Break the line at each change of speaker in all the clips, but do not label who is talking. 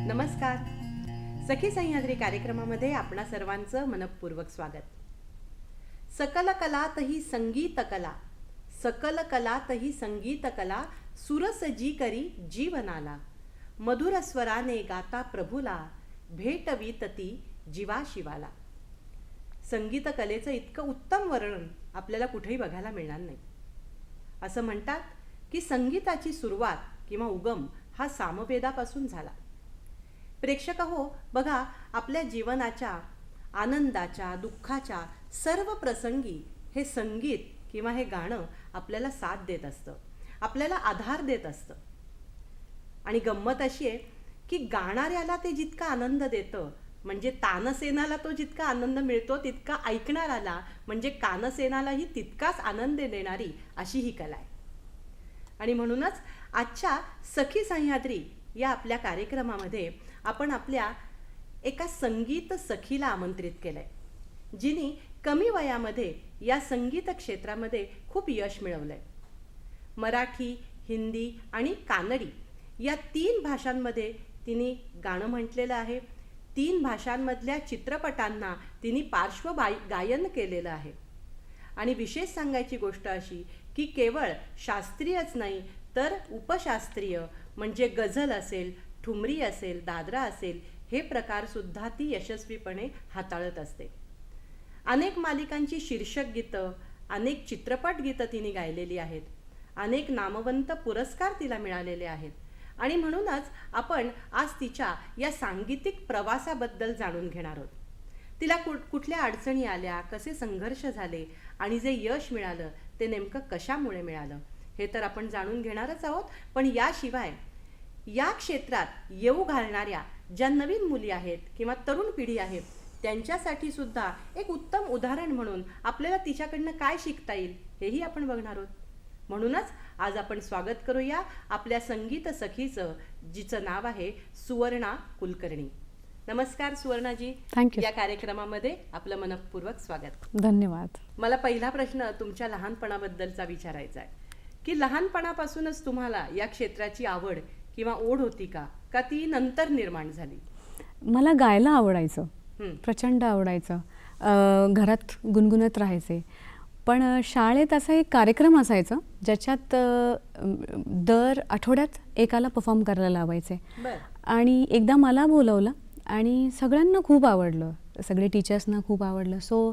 नमस्कार. सखी सह्याद्री कार्यक्रमामध्ये आपणा सर्वांचं मनपूर्वक स्वागत. सकल कलातही संगीत कला, सकल कलातही संगीत कला, सुरसजी करी जीवनाला, मधुर स्वराने गाता प्रभूला, भेटवीत ती जीवा शिवाला. संगीत कलेचं इतकं उत्तम वर्णन आपल्याला कुठेही बघायला मिळणार नाही. असं म्हणतात की संगीताची सुरुवात किंवा उगम हा सामवेदापासून झाला. प्रेक्षक हो, बघा, आपल्या जीवनाच्या आनंदाच्या दुःखाच्या सर्व प्रसंगी हे संगीत किंवा हे गाणं आपल्याला साथ देत असतं, आपल्याला आधार देत असतं. आणि गंमत अशी आहे की गाणाऱ्याला ते जितका आनंद देतं, म्हणजे तानसेनाला तो जितका आनंद मिळतो, तितका ऐकणाऱ्याला म्हणजे कानसेनालाही तितकाच आनंद देणारी अशी ही कला आहे. आणि म्हणूनच आजच्या सखी सह्याद्री या आपल्या कार्यक्रमामध्ये आपण आपल्या एका संगीत सखीला आमंत्रित केलंय, जिने कमी वयामध्ये या संगीत क्षेत्रामध्ये खूप यश मिळवलंय. मराठी, हिंदी आणि कानडी या 3 भाषांमध्ये तिने गाणं म्हटलेलं आहे. 3 भाषांमधल्या चित्रपटांना तिने गायन केलेलं आहे. आणि विशेष सांगायची गोष्ट अशी की केवळ शास्त्रीयच नाही तर उपशास्त्रीय म्हणजे गझल असेल, ठुमरी असेल, दादरा असेल, हे प्रकारसुद्धा ती यशस्वीपणे हाताळत असते. अनेक मालिकांची शीर्षक गीतं, अनेक चित्रपट गीतं तिने गायलेली आहेत. अनेक नामवंत पुरस्कार तिला मिळालेले आहेत. आणि म्हणूनच आपण आज तिच्या या सांगीतिक प्रवासाबद्दल जाणून घेणार आहोत. तिला कुठल्या अडचणी आल्या, कसे संघर्ष झाले आणि जे यश मिळालं ते नेमकं कशामुळे मिळालं हे तर आपण जाणून घेणारच आहोत. पण याशिवाय या क्षेत्रात येऊ घालणाऱ्या ज्या नवीन मुली आहेत किंवा तरुण पिढी आहेत त्यांच्यासाठी सुद्धा एक उत्तम उदाहरण म्हणून आपल्याला तिच्याकडनं काय शिकता येईल हेही आपण बघणार आहोत. म्हणूनच आज आपण स्वागत करूया आपल्या संगीत सखीचं, जिचं नाव आहे सुवर्णा कुलकर्णी. नमस्कार सुवर्णाजी.
थँक्यू.
या कार्यक्रमामध्ये आपलं मनपूर्वक स्वागत.
धन्यवाद.
मला पहिला प्रश्न तुमच्या लहानपणाबद्दलचा विचारायचा आहे की लहानपणापासूनच तुम्हाला या क्षेत्राची आवड किंवा ओढ होती का ती नंतर निर्माण झाली?
मला गायला आवडायचं, प्रचंड आवडायचं. घरात गुणगुणत राहायचे. पण शाळेत असा एक कार्यक्रम असायचा ज्याच्यात दर आठवड्यात एकाला परफॉर्म करायला लावायचे. आणि एकदा मला बोलवलं आणि सगळ्यांना खूप आवडलं, सगळे टीचर्सना खूप आवडलं. सो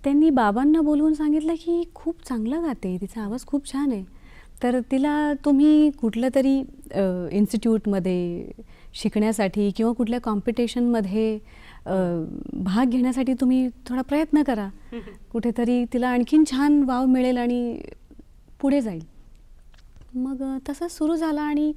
त्यांनी बाबांना बोलवून सांगितलं की खूप चांगलं गाते, तिचा आवाज खूप छान आहे, तर तिला तुम्ही कुठलं तरी इन्स्टिट्यूटमध्ये शिकण्यासाठी किंवा कुठल्या कॉम्पिटिशनमध्ये भाग घेण्यासाठी तुम्ही थोडा प्रयत्न करा, कुठेतरी तिला आणखीन छान वाव मिळेल आणि पुढे जाईल. मग तसंच सुरू झालं. आणि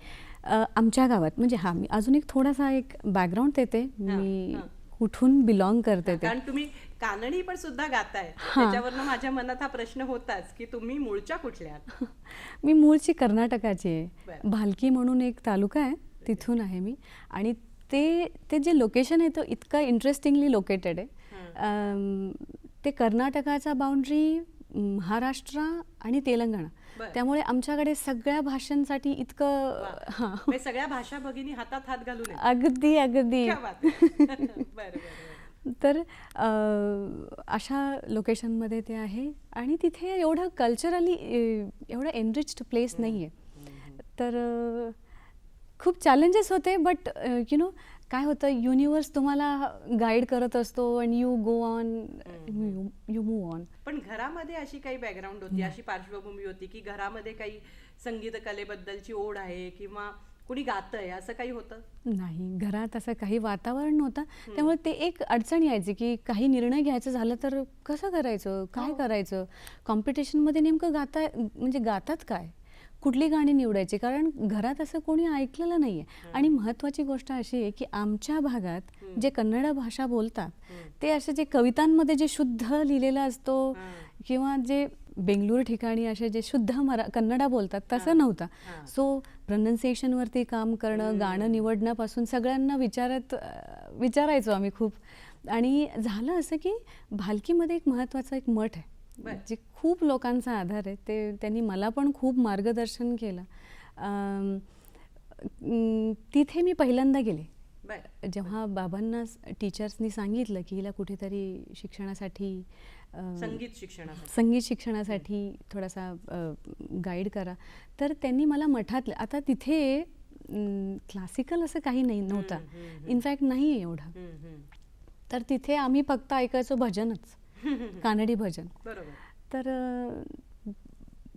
आमच्या गावात म्हणजे मी अजून एक थोडासा एक बॅकग्राऊंड देते, मी कुठून बिलॉंग करते ते.
कारण तुम्ही कानडी पण सुद्धा गाताय, त्याच्यावरनं माझ्या मनात हा प्रश्न होताच की तुम्ही मूळच्या कुठल्या?
मी मूळची कर्नाटकाची आहे. भालकी म्हणून एक तालुका आहे, तिथून आहे मी. आणि ते जे लोकेशन आहे तो इतकं इंटरेस्टिंगली लोकेटेड आहे. ते कर्नाटकाचा बाउंड्री महाराष्ट्र आणि तेलंगणा, त्यामुळे आमच्याकडे सगळ्या भाषांसाठी इतकं
सगळ्या भाषा भगिनी हातात हात घालून.
अगदी अगदी. तर अशा लोकेशनमध्ये ते आहे. आणि तिथे एवढं कल्चरली एवढं एनरिच्ड प्लेस नाही आहे, तर खूप चॅलेंजेस होते. बट यु नो काय होतं, युनिवर्स तुम्हाला गाईड करत असतो आणि you go on, you move on.
पण घरामध्ये अशी काही बॅकग्राऊंड होती, अशी पार्श्वभूमी होती की घरामध्ये काही संगीत कलेबद्दलची ओढ आहे किंवा कुणी गातंय असं काही होतं?
नाही, घरात असं काही वातावरण नव्हतं. त्यामुळे ते एक अडचण यायची की काही निर्णय घ्यायचं झालं तर कसं करायचं, काय करायचं, कॉम्पिटिशनमध्ये नेमकं म्हणजे गातात काय, कुठली गाणी निवडायची, कारण घरात असं कोणी ऐकलेलं नाही आहे. आणि महत्त्वाची गोष्ट अशी आहे की आमच्या भागात जे कन्नड भाषा बोलतात ते असे जे कवितांमध्ये जे शुद्ध लिहिलेलं असतो किंवा जे बेंगळूर ठिकाणी असे जे शुद्ध कन्नडा बोलतात तसं नव्हतं. सो प्रोनन्सिएशनवरती काम करणं, गाणं निवडण्यापासून सगळ्यांना विचारायचो आम्ही खूप. आणि झालं असं की भालकीमध्ये एक महत्त्वाचा एक मठ आहे जे खूप लोकांचा आधार आहे. त्यांनी मला पण खूप मार्गदर्शन केलं. तिथे मी पहिल्यांदा गेले जेव्हा बाबांना टीचर्सनी सांगितलं की हिला कुठेतरी शिक्षणासाठी, संगीत शिक्षणासाठी थोडासा गाईड करा. तर त्यांनी मला मठात, आता तिथे क्लासिकल असं काही नव्हतं, इनफॅक्ट नाही आहे एवढं. तर तिथे आम्ही फक्त ऐकायचो भजनच, कानडी भजन. तर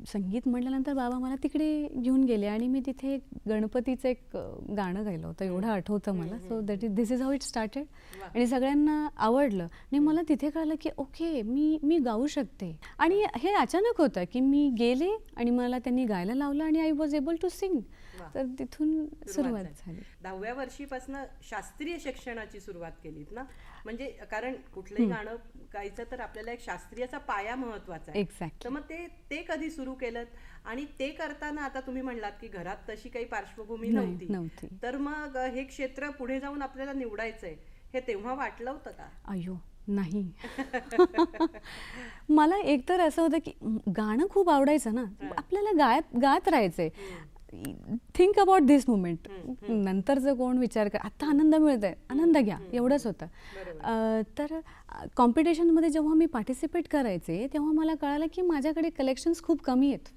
संगीत म्हटल्यानंतर बाबा मला तिकडे घेऊन गेले आणि मी तिथे गणपतीचं एक गाणं गायलं होतं, एवढं आठवतं मला. So this is how it started. आणि सगळ्यांना आवडलं आणि मला तिथे कळलं की ओके, मी गाऊ शकते. आणि हे अचानक होतं की मी गेले आणि मला त्यांनी गायला लावलं आणि I was able to sing. तर तिथून सुरुवात झाली.
10व्या वर्षीपासून शास्त्रीय शिक्षणाची सुरुवात केलीत ना, म्हणजे कारण कुठलंही गाणं गायचं तर आपल्याला एक शास्त्रीयचा पाया महत्वाचा आहे.
एक्झॅक्ट.
तर मग ते कधी सुरू केलं? आणि ते करताना आता तुम्ही म्हणलात की घरात तशी काही पार्श्वभूमी नव्हती, तर मग हे क्षेत्र पुढे जाऊन आपल्याला निवडायचंय हे तेव्हा वाटलं होतं का?
अय्यो नाही. मला एकतर असं होतं की गाणं खूप आवडायचं ना, आपल्याला गात राहायचंय. Think about this moment. नंतरचं कोण विचार कर, आता आनंद मिळतोय, आनंद घ्या, एवढंच होतं. तर कॉम्पिटिशनमध्ये जेव्हा मी पार्टिसिपेट करायचे तेव्हा मला कळालं की माझ्याकडे कलेक्शन्स खूप कमी आहेत.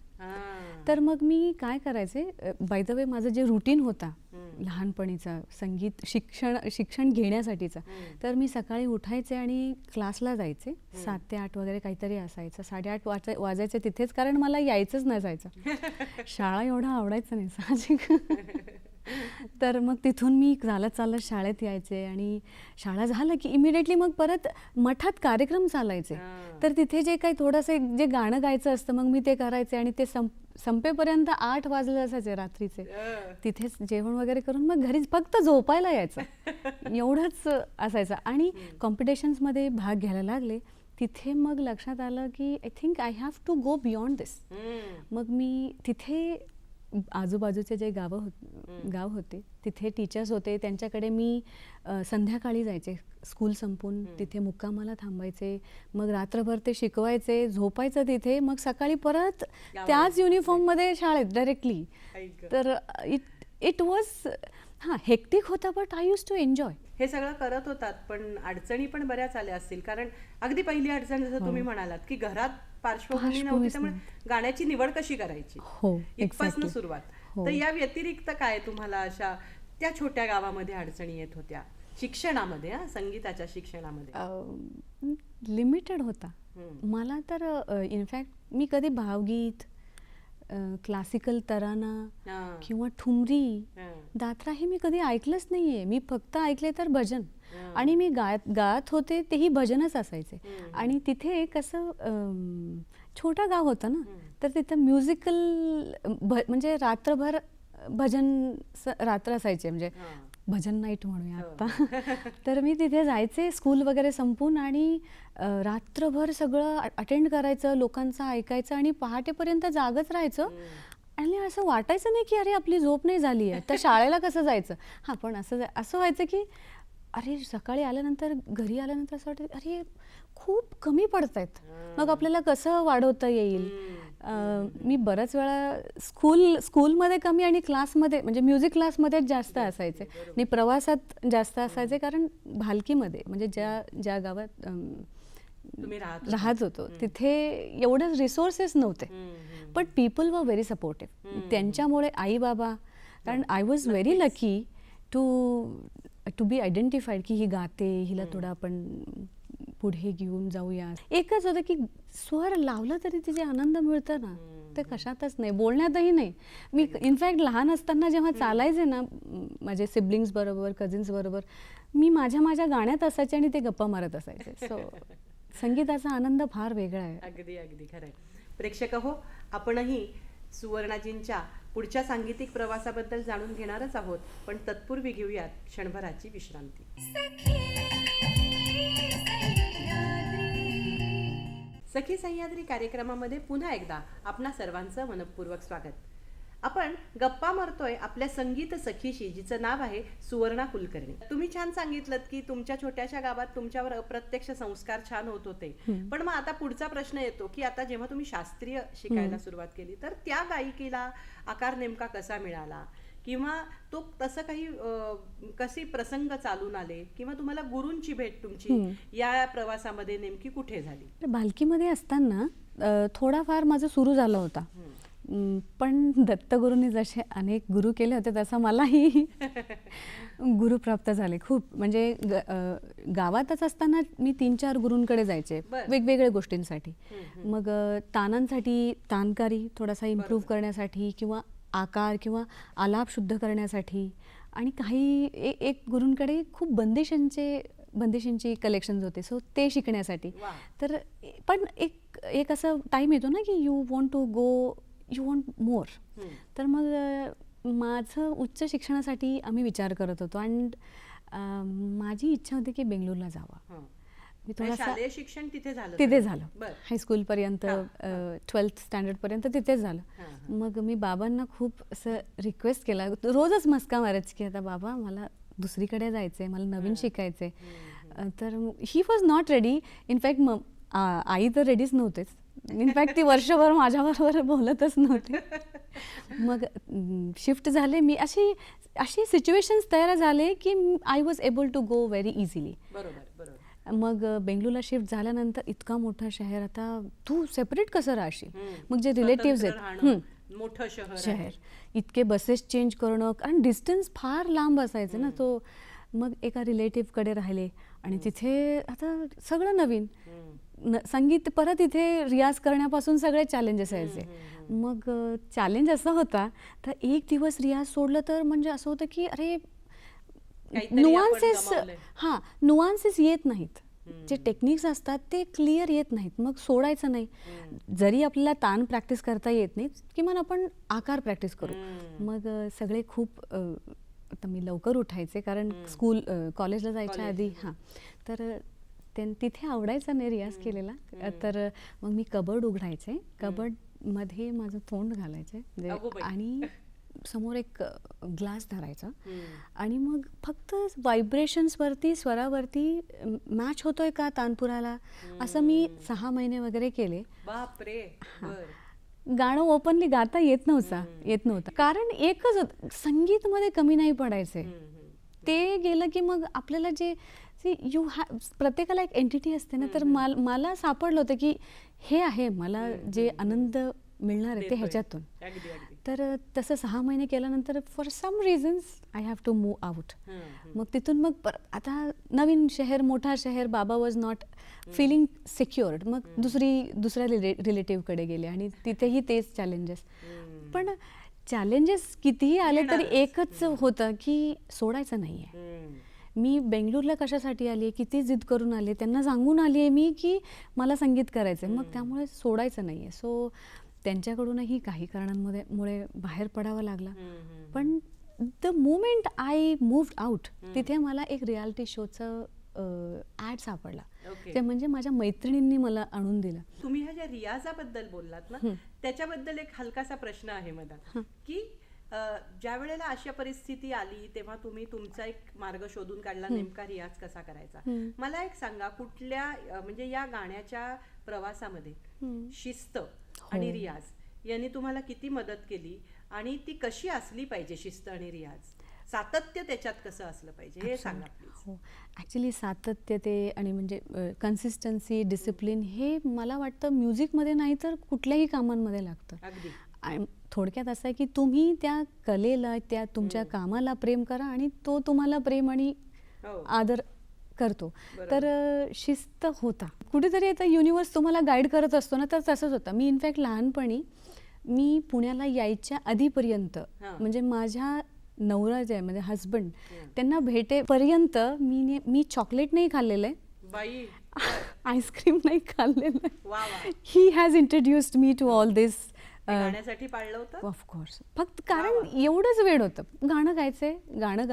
तर मग मी काय करायचे, बाय द वे माझं जे रुटीन होता लहानपणीचा संगीत शिक्षण घेण्यासाठीचा, तर मी सकाळी उठायचे आणि क्लासला जायचे. 7 ते 8 वगैरे काहीतरी असायचं. 8:30 वाजायचे तिथेच, कारण मला यायचंच नसायचं. शाळा एवढं आवडायचं नाही साहजिक. तर मग तिथून मी चालत शाळेत यायचे आणि शाळा झालं की इमिडिएटली मग परत मठात कार्यक्रम चालायचे. तर तिथे जे काही थोडंसं जे गाणं गायचं असतं मग मी ते करायचे आणि ते संपेपर्यंत 8 वाजले असायचे रात्रीचे. तिथेच जेवण वगैरे करून मग घरी फक्त झोपायला यायचं, एवढंच असायचं. आणि कॉम्पिटिशन्समध्ये भाग घ्यायला लागले तिथे मग लक्षात आलं की I think I have to go beyond this. मग मी तिथे आजूबाजूचे जे गाव होते तिथे टीचर्स होते, त्यांच्याकडे मी संध्याकाळी जायचे, स्कूल संपून तिथे मुक्कामाला थांबायचे. मग रात्रभर ते शिकवायचे, झोपायचं तिथे, मग सकाळी परत त्याच युनिफॉर्ममध्ये शाळेत डायरेक्टली. तर इट वॉज हेक्टिक होता, but I use to enjoy.
हे सगळं करत होतात, पण अडचणी पण बऱ्याच आल्या असतील. कारण अगदी पहिली अडचण जसं तुम्ही म्हणालात की घरात पार्श्वभूमी नव्हती, त्यामुळे गाण्याची निवड कशी करायची, इथपासून सुरुवात. तर या व्यतिरिक्त काय तुम्हाला अशा त्या छोट्या गावामध्ये अडचणी येत होत्या शिक्षणामध्ये, संगीताच्या शिक्षणामध्ये?
लिमिटेड होता मला तर. इनफॅक्ट मी कधी भावगीत, क्लासिकल तराना किंवा ठुमरी, दात्रा हे मी कधी ऐकलंच नाहीये. मी फक्त ऐकले तर भजन, आणि मी गात होते तेही भजनच असायचे. आणि तिथे कसं छोटा गाव होता ना, तर तिथं म्युझिकल म्हणजे रात्रभर भजन रात्र असायचे, म्हणजे भजन नाईट म्हणूया आता. तर मी तिथे जायचे स्कूल वगैरे संपून आणि रात्रभर सगळं अटेंड करायचं, लोकांचं ऐकायचं आणि पहाटेपर्यंत जागच राहायचं. आणि असं वाटायचं नाही की अरे आपली झोप नाही झाली आहे तर शाळेला कसं जायचं. पण असं व्हायचं की अरे सकाळी आल्यानंतर, घरी आल्यानंतर असं वाटतं अरे खूप कमी पडत आहेत, मग आपल्याला कसं वाढवता येईल. मी बऱ्याच वेळा स्कूलमध्ये कमी आणि क्लासमध्ये, म्हणजे म्युझिक क्लासमध्येच जास्त असायचे आणि प्रवासात जास्त असायचे, कारण भालकीमध्ये म्हणजे ज्या गावात राहत होतो तिथे एवढे रिसोर्सेस नव्हते. But people were very supportive. त्यांच्यामुळे आई बाबा, कारण I was very lucky to to be identified की ही गाते, हिला थोडं आपण पुढे घेऊन जाऊया. एकच होतं की स्वर लावलं तरी तिचे आनंद मिळतं ना, ते कशातच नाही, बोलण्यातही नाही. मी इनफॅक्ट लहान असताना जेव्हा चालायचे ना माझे सिबलिंग्स बरोबर, कझिन्स बरोबर, मी माझ्या गाण्यात असायचे आणि ते गप्पा मारत असायचे. सो संगीताचा आनंद फार वेगळा आहे.
अगदी अगदी खरंय. प्रेक्षक हो, आपणही सुवर्णाजींच्या पुढच्या सांगीतिक प्रवासाबद्दल जाणून घेणारच आहोत, पण तत्पूर्वी घेऊयात क्षणभराची विश्रांती. सखी सह्याद्री कार्यक्रमामध्ये पुन्हा एकदा आपणा सर्वांचं मनपूर्वक स्वागत. आपण गप्पा मारतोय आपल्या संगीत सखीशी, जिचं नाव आहे सुवर्णा कुलकर्णी. तुम्ही छान सांगितलं की तुमच्या छोट्याशा गावात तुमच्यावर अप्रत्यक्ष संस्कार छान होत होते, पण मग आता पुढचा प्रश्न येतो की आता जेव्हा तुम्ही शास्त्रीय शिकायला सुरुवात केली, तर त्या गायिकेला आकार नेमका कसा मिळाला, किंवा तो तसं काही कसे प्रसंग चालून आले, किंवा तुम्हाला गुरूंची भेट तुमची या प्रवासामध्ये नेमकी कुठे झाली?
बालकीमध्ये असताना थोडाफार माझं सुरू झालं होता, पण दत्तगुरूंनी जसे अनेक गुरु केले होते तसं मलाही गुरु प्राप्त झाले खूप. म्हणजे गावातच असताना मी 3-4 गुरूंकडे जायचे वेगवेगळ्या गोष्टींसाठी. मग तानांसाठी, तानकारी थोडासा इम्प्रूव्ह करण्यासाठी, किंवा आकार किंवा आलाप शुद्ध करण्यासाठी, आणि काही एक गुरूंकडे खूप बंदिशांची कलेक्शन्स होते, सो ते शिकण्यासाठी. तर पण एक असं टाईम येतो ना की यू वॉन्ट मोर. तर मग माझं उच्च शिक्षणासाठी आम्ही विचार करत होतो, अँड माझी इच्छा होती की बेंगलोरला जावं. मी
शालेय शिक्षण तिथे
झालं. हायस्कूल पर्यंत 12th स्टँडर्ड पर्यंत तिथेच झालं. मग मी बाबांना खूप असं रिक्वेस्ट केला, रोजच मस्का मारायची की आता बाबा मला दुसरीकडे जायचंय, मला नवीन शिकायचंय. तर he was not ready. In fact आई तर रेडीच नव्हतेच. इनफॅक्ट ती वर्षभर माझ्याबरोबर बोलतच नव्हते. मग शिफ्ट झाले मी, अशी सिच्युएशन्स तयार झाले की I was able to go very easily. मग बेंगलुरूला शिफ्ट झाल्यानंतर इतका मोठा शहर, आता तू सेपरेट कसं राहशील. मग जे रिलेटिव्ह आहेत,
मोठं
शहर, इतके बसेस चेंज करणं, कारण डिस्टन्स फार लांब असायचं ना. तो मग एका रिलेटिव्हकडे राहिले, आणि तिथे आता सगळं नवीन, संगीत परत इथे रियाज करण्यापासून सगळे चॅलेंजेस यायचे. मग चॅलेंज असं होता, तर एक दिवस रियाज सोडलं तर म्हणजे असं होतं की अरे नुआन्सेस येत नाहीत, जे टेक्निक्स असतात ते क्लिअर येत नाहीत, मग सोडायचं नाही. जरी आपल्याला तान प्रॅक्टिस करता येत नाही, किमान आपण आकार प्रॅक्टिस करू. मग सगळे खूप, आता मी लवकर उठायचे कारण कॉलेजला जायच्या आधी. तर तिथे आवडायचं नाही रियाज केलेला. तर मग मी कबर्ड उघडायचे, कबर्डमध्ये माझं तोंड घालायचे आणि समोर एक ग्लास धरायचा, आणि मग फक्त व्हायब्रेशन्सवरती, स्वरावरती मॅच होतोय का तानपुराला, असं मी 6 महिने वगैरे केले.
बापरे.
गाणं ओपनली गाता येत नव्हतं, कारण एकच होतं, संगीतमध्ये कमी नाही पडायचे. ते गेलं की मग आपल्याला जे प्रत्येकाला एक एंटिटी असते ना, तर मला सापडलं होतं की हे आहे मला जे आनंद मिळणार आहे ते ह्याच्यातून. तर तसं 6 महिने केल्यानंतर for some reasons I have to move out. मग तिथून मग आता नवीन शहर, मोठा शहर, बाबा वॉज नॉट फिलिंग सिक्युअर्ड. मग दुसऱ्या रिलेटिव्हकडे गेले, आणि तिथेही तेच चॅलेंजेस. पण चॅलेंजेस कितीही आले तरी एकच होतं की सोडायचं नाही आहे. मी बेंगलुरूला कशासाठी आली आहे, किती जिद करून आली, त्यांना सांगून आली आहे मी की मला संगीत करायचं आहे, मग त्यामुळे सोडायचं नाही आहे. सो त्यांच्याकडूनही काही कारणांमुळे बाहेर पडावं लागला. पण the moment I moved out, तिथे मला एक रियालिटी शोचं ॲड सापडला. ते म्हणजे माझ्या मैत्रिणींनी मला आणून दिलं.
तुम्ही ह्या ज्या रियाजाबद्दल बोललात ना, त्याच्याबद्दल एक हलकासा प्रश्न आहे मला, की ज्या वेळेला अशा परिस्थिती आली तेव्हा तुम्ही तुमचा एक मार्ग शोधून काढला, नेमका रियाज कसा करायचा. मला एक सांगा, कुठल्या म्हणजे या गाण्याच्या प्रवासामध्ये शिस्त आणि रियाज यांनी तुम्हाला किती मदत केली, आणि ती कशी असली पाहिजे शिस्त आणि रियाज, सातत्य त्याच्यात कसं असलं पाहिजे, हे सांगा प्लीज.
हो, ॲक्च्युली सातत्य ते, आणि म्हणजे कन्सिस्टन्सी, डिसिप्लिन, हे मला वाटतं म्युझिकमध्ये नाही तर कुठल्याही कामांमध्ये लागतं.
अगदी.
थोडक्यात असं आहे की तुम्ही त्या कलेला, त्या तुमच्या कामाला प्रेम करा, आणि तो तुम्हाला प्रेम आणि
हो.
आदर करतो.
बरोबर.
तर शिस्त होता कुठेतरी. आता युनिवर्स तुम्हाला गाईड करत असतो ना, तर तसंच होतं. मी इनफॅक्ट लहानपणी मी पुण्याला यायच्या आधीपर्यंत
हां.
म्हणजे माझ्या नवरा जे आहे म्हणजे हस्बंड त्यांना भेटेपर्यंत मी चॉकलेट नाही खाल्लेलं आहे,
बाई
आईस्क्रीम नाही खाल्लेलं आहे.
वा वा.
He has introduced me to all this.
ते गाण्यासाठी पाळलं होतं.
ऑफकोर्स. फक्त कारण एवढंच वेळ होतं. गाणं गायचे, गाणं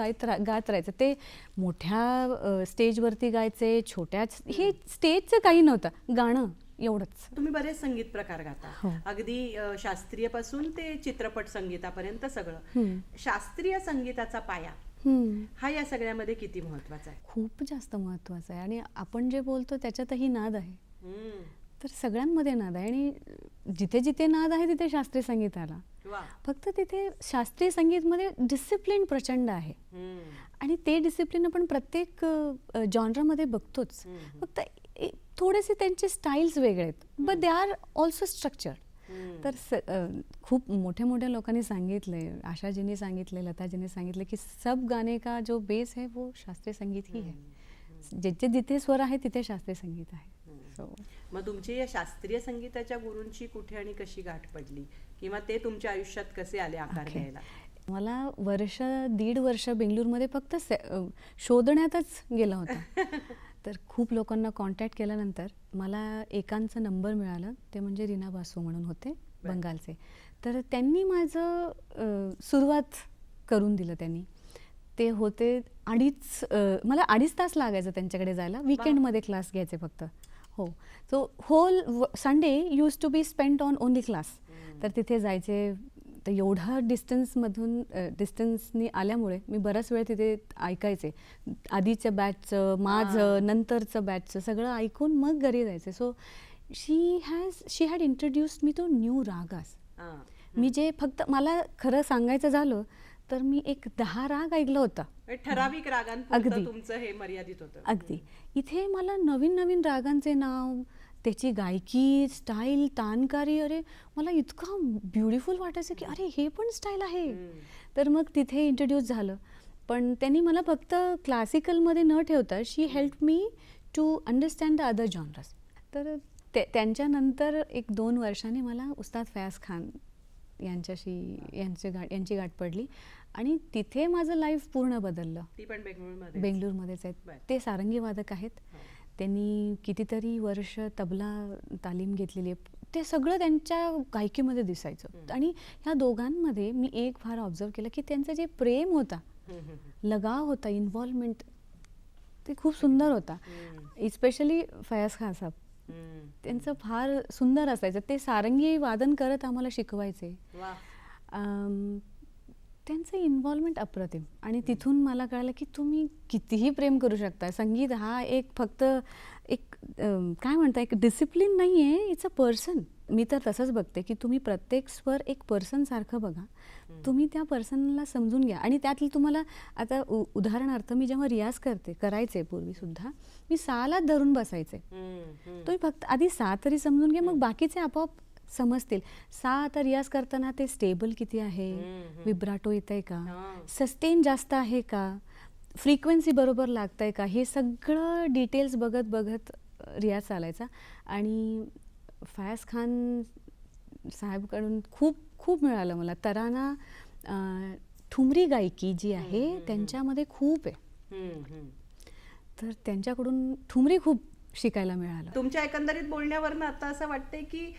गात राहायचं. ते मोठ्या स्टेजवरती गायचे, छोट्याच, हे स्टेजचं काही नव्हतं, गाणं एवढंच.
तुम्ही बरेच संगीत प्रकार गाता,
हो.
अगदी शास्त्रीय पासून ते चित्रपट संगीतापर्यंत सगळं. शास्त्रीय संगीताचा पाया हा या सगळ्यामध्ये किती महत्वाचा आहे?
खूप जास्त महत्त्वाचं आहे. आणि आपण जे बोलतो त्याच्यातही नाद आहे.
हम्म.
तर सगळ्यांमध्ये नाद आहे. आणि जिथे जिथे नाद आहे तिथे शास्त्रीय संगीत आला.
वा.
फक्त तिथे शास्त्रीय संगीतमध्ये डिसिप्लिन प्रचंड आहे.
हम्म.
आणि ते डिसिप्लिन आपण प्रत्येक जॉनरामध्ये बघतोच. फक्त थोडेसे त्यांचे स्टाईल्स वेगळे आहेत, but they are also structured. तर खूप मोठ्या मोठ्या लोकांनी सांगितले, आशाजींनी सांगितले, लताजींनी सांगितले की सब गाने का जो बेस है वो शास्त्रीय संगीत ही है. जिथे जिथे स्वर आहे तिथे शास्त्रीय संगीत आहे. सो
मग तुमची या शास्त्रीय संगीताच्या गुरूंची कुठे आणि कशी गाठ पडली, किंवा ते तुमच्या आयुष्यात कसे आले आकार
Okay.
घ्यायला?
मला दीड वर्ष बेंगळूरमध्ये फक्त शोधण्यातच गेला होता. तर खूप लोकांना कॉन्टॅक्ट केल्यानंतर मला एकांचा नंबर मिळाला. ते म्हणजे रीना बासू म्हणून होते, बंगालचे. तर त्यांनी माझं सुरुवात करून दिलं. त्यांनी ते होते मला 2.5 तास लागायचं त्यांच्याकडे जायला. विकेंडमध्ये क्लास घ्यायचे फक्त. हो. So whole Sunday use to be spent on only class. तर तिथे जायचे. तर एवढा डिस्टन्सनी आल्यामुळे मी बराच वेळ तिथे ऐकायचे. आधीच्या बॅचचं, माझं, नंतरचं बॅचचं सगळं ऐकून मग घरी जायचे. So she had introduced me to new ragas. मी जे फक्त मला खरं सांगायचं झालं तर मी एक 10 राग ऐकलं होता.
ठराविक रागांपुरतं तुमचं हे मर्यादित होतं.
अगदी. इथे मला नवीन नवीन रागांचे नाव, त्याची गायकी, स्टाईल, तानकारी, अरे मला इतकं ब्युटिफुल वाटायचं की अरे हे पण स्टाईल आहे. तर मग तिथे इंट्रोड्यूस झालं. पण त्यांनी मला फक्त क्लासिकलमध्ये न ठेवता she help me to understand the other genres. तर त्यांच्यानंतर 1-2 वर्षांनी मला उस्ताद फयाज खान यांची गाठ पडली. आणि तिथे माझं लाईफ पूर्ण बदललं.
ती पण
बेंगळूरमध्येच आहेत. ते सारंगी वादक आहेत. त्यांनी कितीतरी वर्ष तबला तालीम घेतलेली आहे. ते सगळं त्यांच्या गायकीमध्ये दिसायचं. आणि ह्या दोघांमध्ये मी एक फार ऑब्झर्व केलं की त्यांचं जे प्रेम होता, लगाव होता, इन्व्हॉल्वमेंट, ते खूप सुंदर होता. इस्पेशली फयाज खान साहेब, त्यांचं फार सुंदर असायचं. ते सारंगी वादन करत आम्हाला शिकवायचे. त्यांचं इन्व्हॉल्वमेंट अप्रतिम. आणि तिथून मला कळलं की तुम्ही कितीही प्रेम करू शकता. संगीत हा एक काय म्हणता, एक डिसिप्लिन नाही आहे, इट्स अ पर्सन. मी तर तसंच बघते की तुम्ही प्रत्येक स्वर एक पर्सन सारखं बघा. तुम्ही त्या पर्सनला समजून घ्या. आणि त्यातली तुम्हाला आता उदाहरणार्थ मी जेव्हा रियाज करायचे पूर्वीसुद्धा मी 6ला धरून बसायचे. तुम्ही फक्त आधी 6 तरी समजून घ्या, मग बाकीचे आपोआप समजतील. 6 आता रियाज करताना ते स्टेबल किती आहे, विब्राटो येत आहे का, सस्टेन जास्त आहे का, फ्रिक्वेन्सी बरोबर लागत आहे का, हे सगळं डिटेल्स बघत बघत रियाज चालायचा. आणि फयाज खान साहेबकडून खूप खूप मिळालं मला. तराना, ठुमरी गायकी जी आहे त्यांच्यामध्ये खूप आहे. तर त्यांच्याकडून ठुमरी खूप शिकायला मिळालं.
तुमच्या एकंदरीत बोलण्यावरनं आता असं वाटतंय की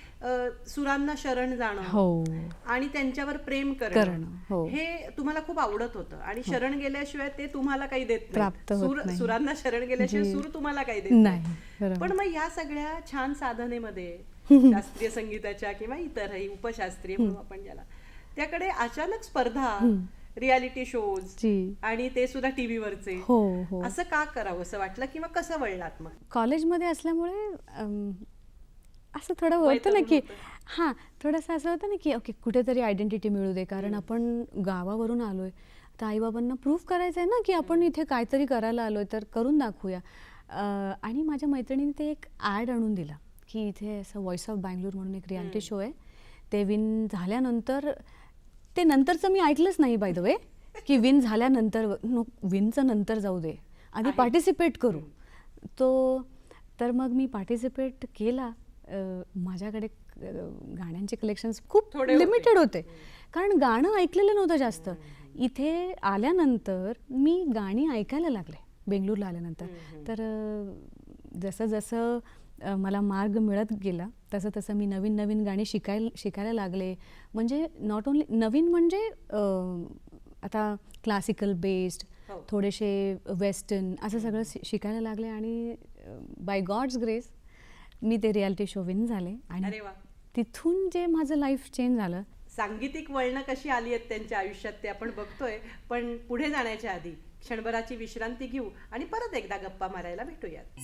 सुरांना शरण जाणं,
हो,
आणि त्यांच्यावर प्रेम करणं, हे तुम्हाला खूप आवडत होतं. आणि शरण गेल्याशिवाय ते तुम्हाला काही देत नाही. सुरांना शरण गेल्याशिवाय सूर तुम्हाला काही देत नाही. पण मग या सगळ्या छान साधनेमध्ये शास्त्रीय संगीताच्या किंवा इतरही उपशास्त्रीय म्हणून आपण ज्याला, त्याकडे अचानक स्पर्धा, रियालिटी शोज, आणि ते सुद्धा टीव्हीवरचे, असं का करावं असं वाटलं, किंवा कसं वळलात मग?
कॉलेजमध्ये असल्यामुळे असं थोडं होतं ना की थोडंसं असं होतं ना की ओके, कुठेतरी आयडेंटिटी मिळू दे. कारण आपण गावावरून आलोय, तर आईबाबांना प्रूव्ह करायचं आहे ना की आपण इथे काहीतरी करायला आलोय, तर करून दाखवूया. आणि माझ्या मैत्रिणीने ते एक ॲड आणून दिला की इथे असं व्हॉइस ऑफ बँगलोर म्हणून एक रियालिटी शो आहे. ते विन झाल्यानंतर, ते नंतरचं मी ऐकलंच नाही बाय द वे, की विन झाल्यानंतर विनचं नंतर जाऊ दे, आधी पार्टिसिपेट करू. तर मग मी पार्टिसिपेट केला. माझ्याकडे गाण्यांचे कलेक्शन्स खूप
थोडे
लिमिटेड होते, कारण गाणं ऐकलेलं नव्हतं जास्त. इथे आल्यानंतर मी गाणी ऐकायला लागले बेंगळूरला आल्यानंतर. तर जसं जसं मला मार्ग मिळत गेला तसं तसं मी नवीन नवीन गाणी शिकायला लागले. म्हणजे नॉट ओन्ली नवीन, म्हणजे आता क्लासिकल बेस्ड, थोडेसे वेस्टर्न, असं सगळं शिकायला लागले. आणि बाय गॉड्स ग्रेस मी ते रियालिटी शो विन झाले. आणि तिथून जे माझं लाईफ चेंज झालं.
सांगीतिक वळणं कशी आली आहेत त्यांच्या आयुष्यात ते आपण बघतोय. पण पुढे जाण्याच्या आधी क्षणभराची विश्रांती घेऊ आणि परत एकदा गप्पा मारायला भेटूयात.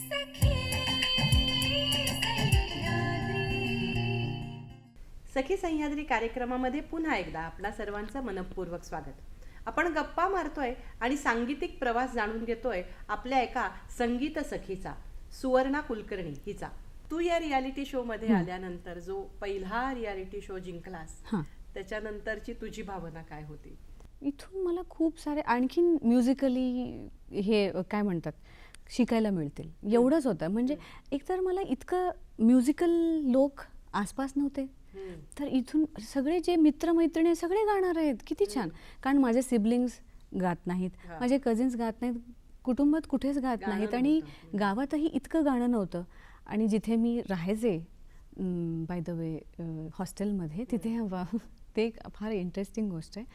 सखी सह्याद्री कार्यक्रमामध्ये पुन्हा एकदा आपणा सर्वांचं मनपूर्वक स्वागत. आपण गप्पा मारतोय आणि सांगीतिक प्रवास जाणून घेतोय आपल्या एका संगीत सखीचा, सुवर्णा कुलकर्णी हिचा. तू या रियालिटी शो मध्ये आल्यानंतर जो पहिला रियालिटी शो जिंकलास, त्याच्यानंतरची तुझी भावना काय होती?
इथून मला खूप सारे आणखीन म्युझिकली हे काय म्हणतात शिकायला मिळतील एवढंच होतं. म्हणजे एकतर मला इतकं म्युझिकल लोक आसपास नव्हते, तर इथून सगळे जे मित्रमैत्रिणी सगळे गाणार आहेत, किती छान. कारण माझे सिबलिंग्स गात नाहीत, माझे कझिन्स गात नाहीत, कुटुंबात कुठेच गात नाहीत, आणि गावातही इतकं गाणं नव्हतं. आणि जिथे मी राहायचे बाय द वे हॉस्टेलमध्ये, तिथे ते एक फार इंटरेस्टिंग गोष्ट आहे.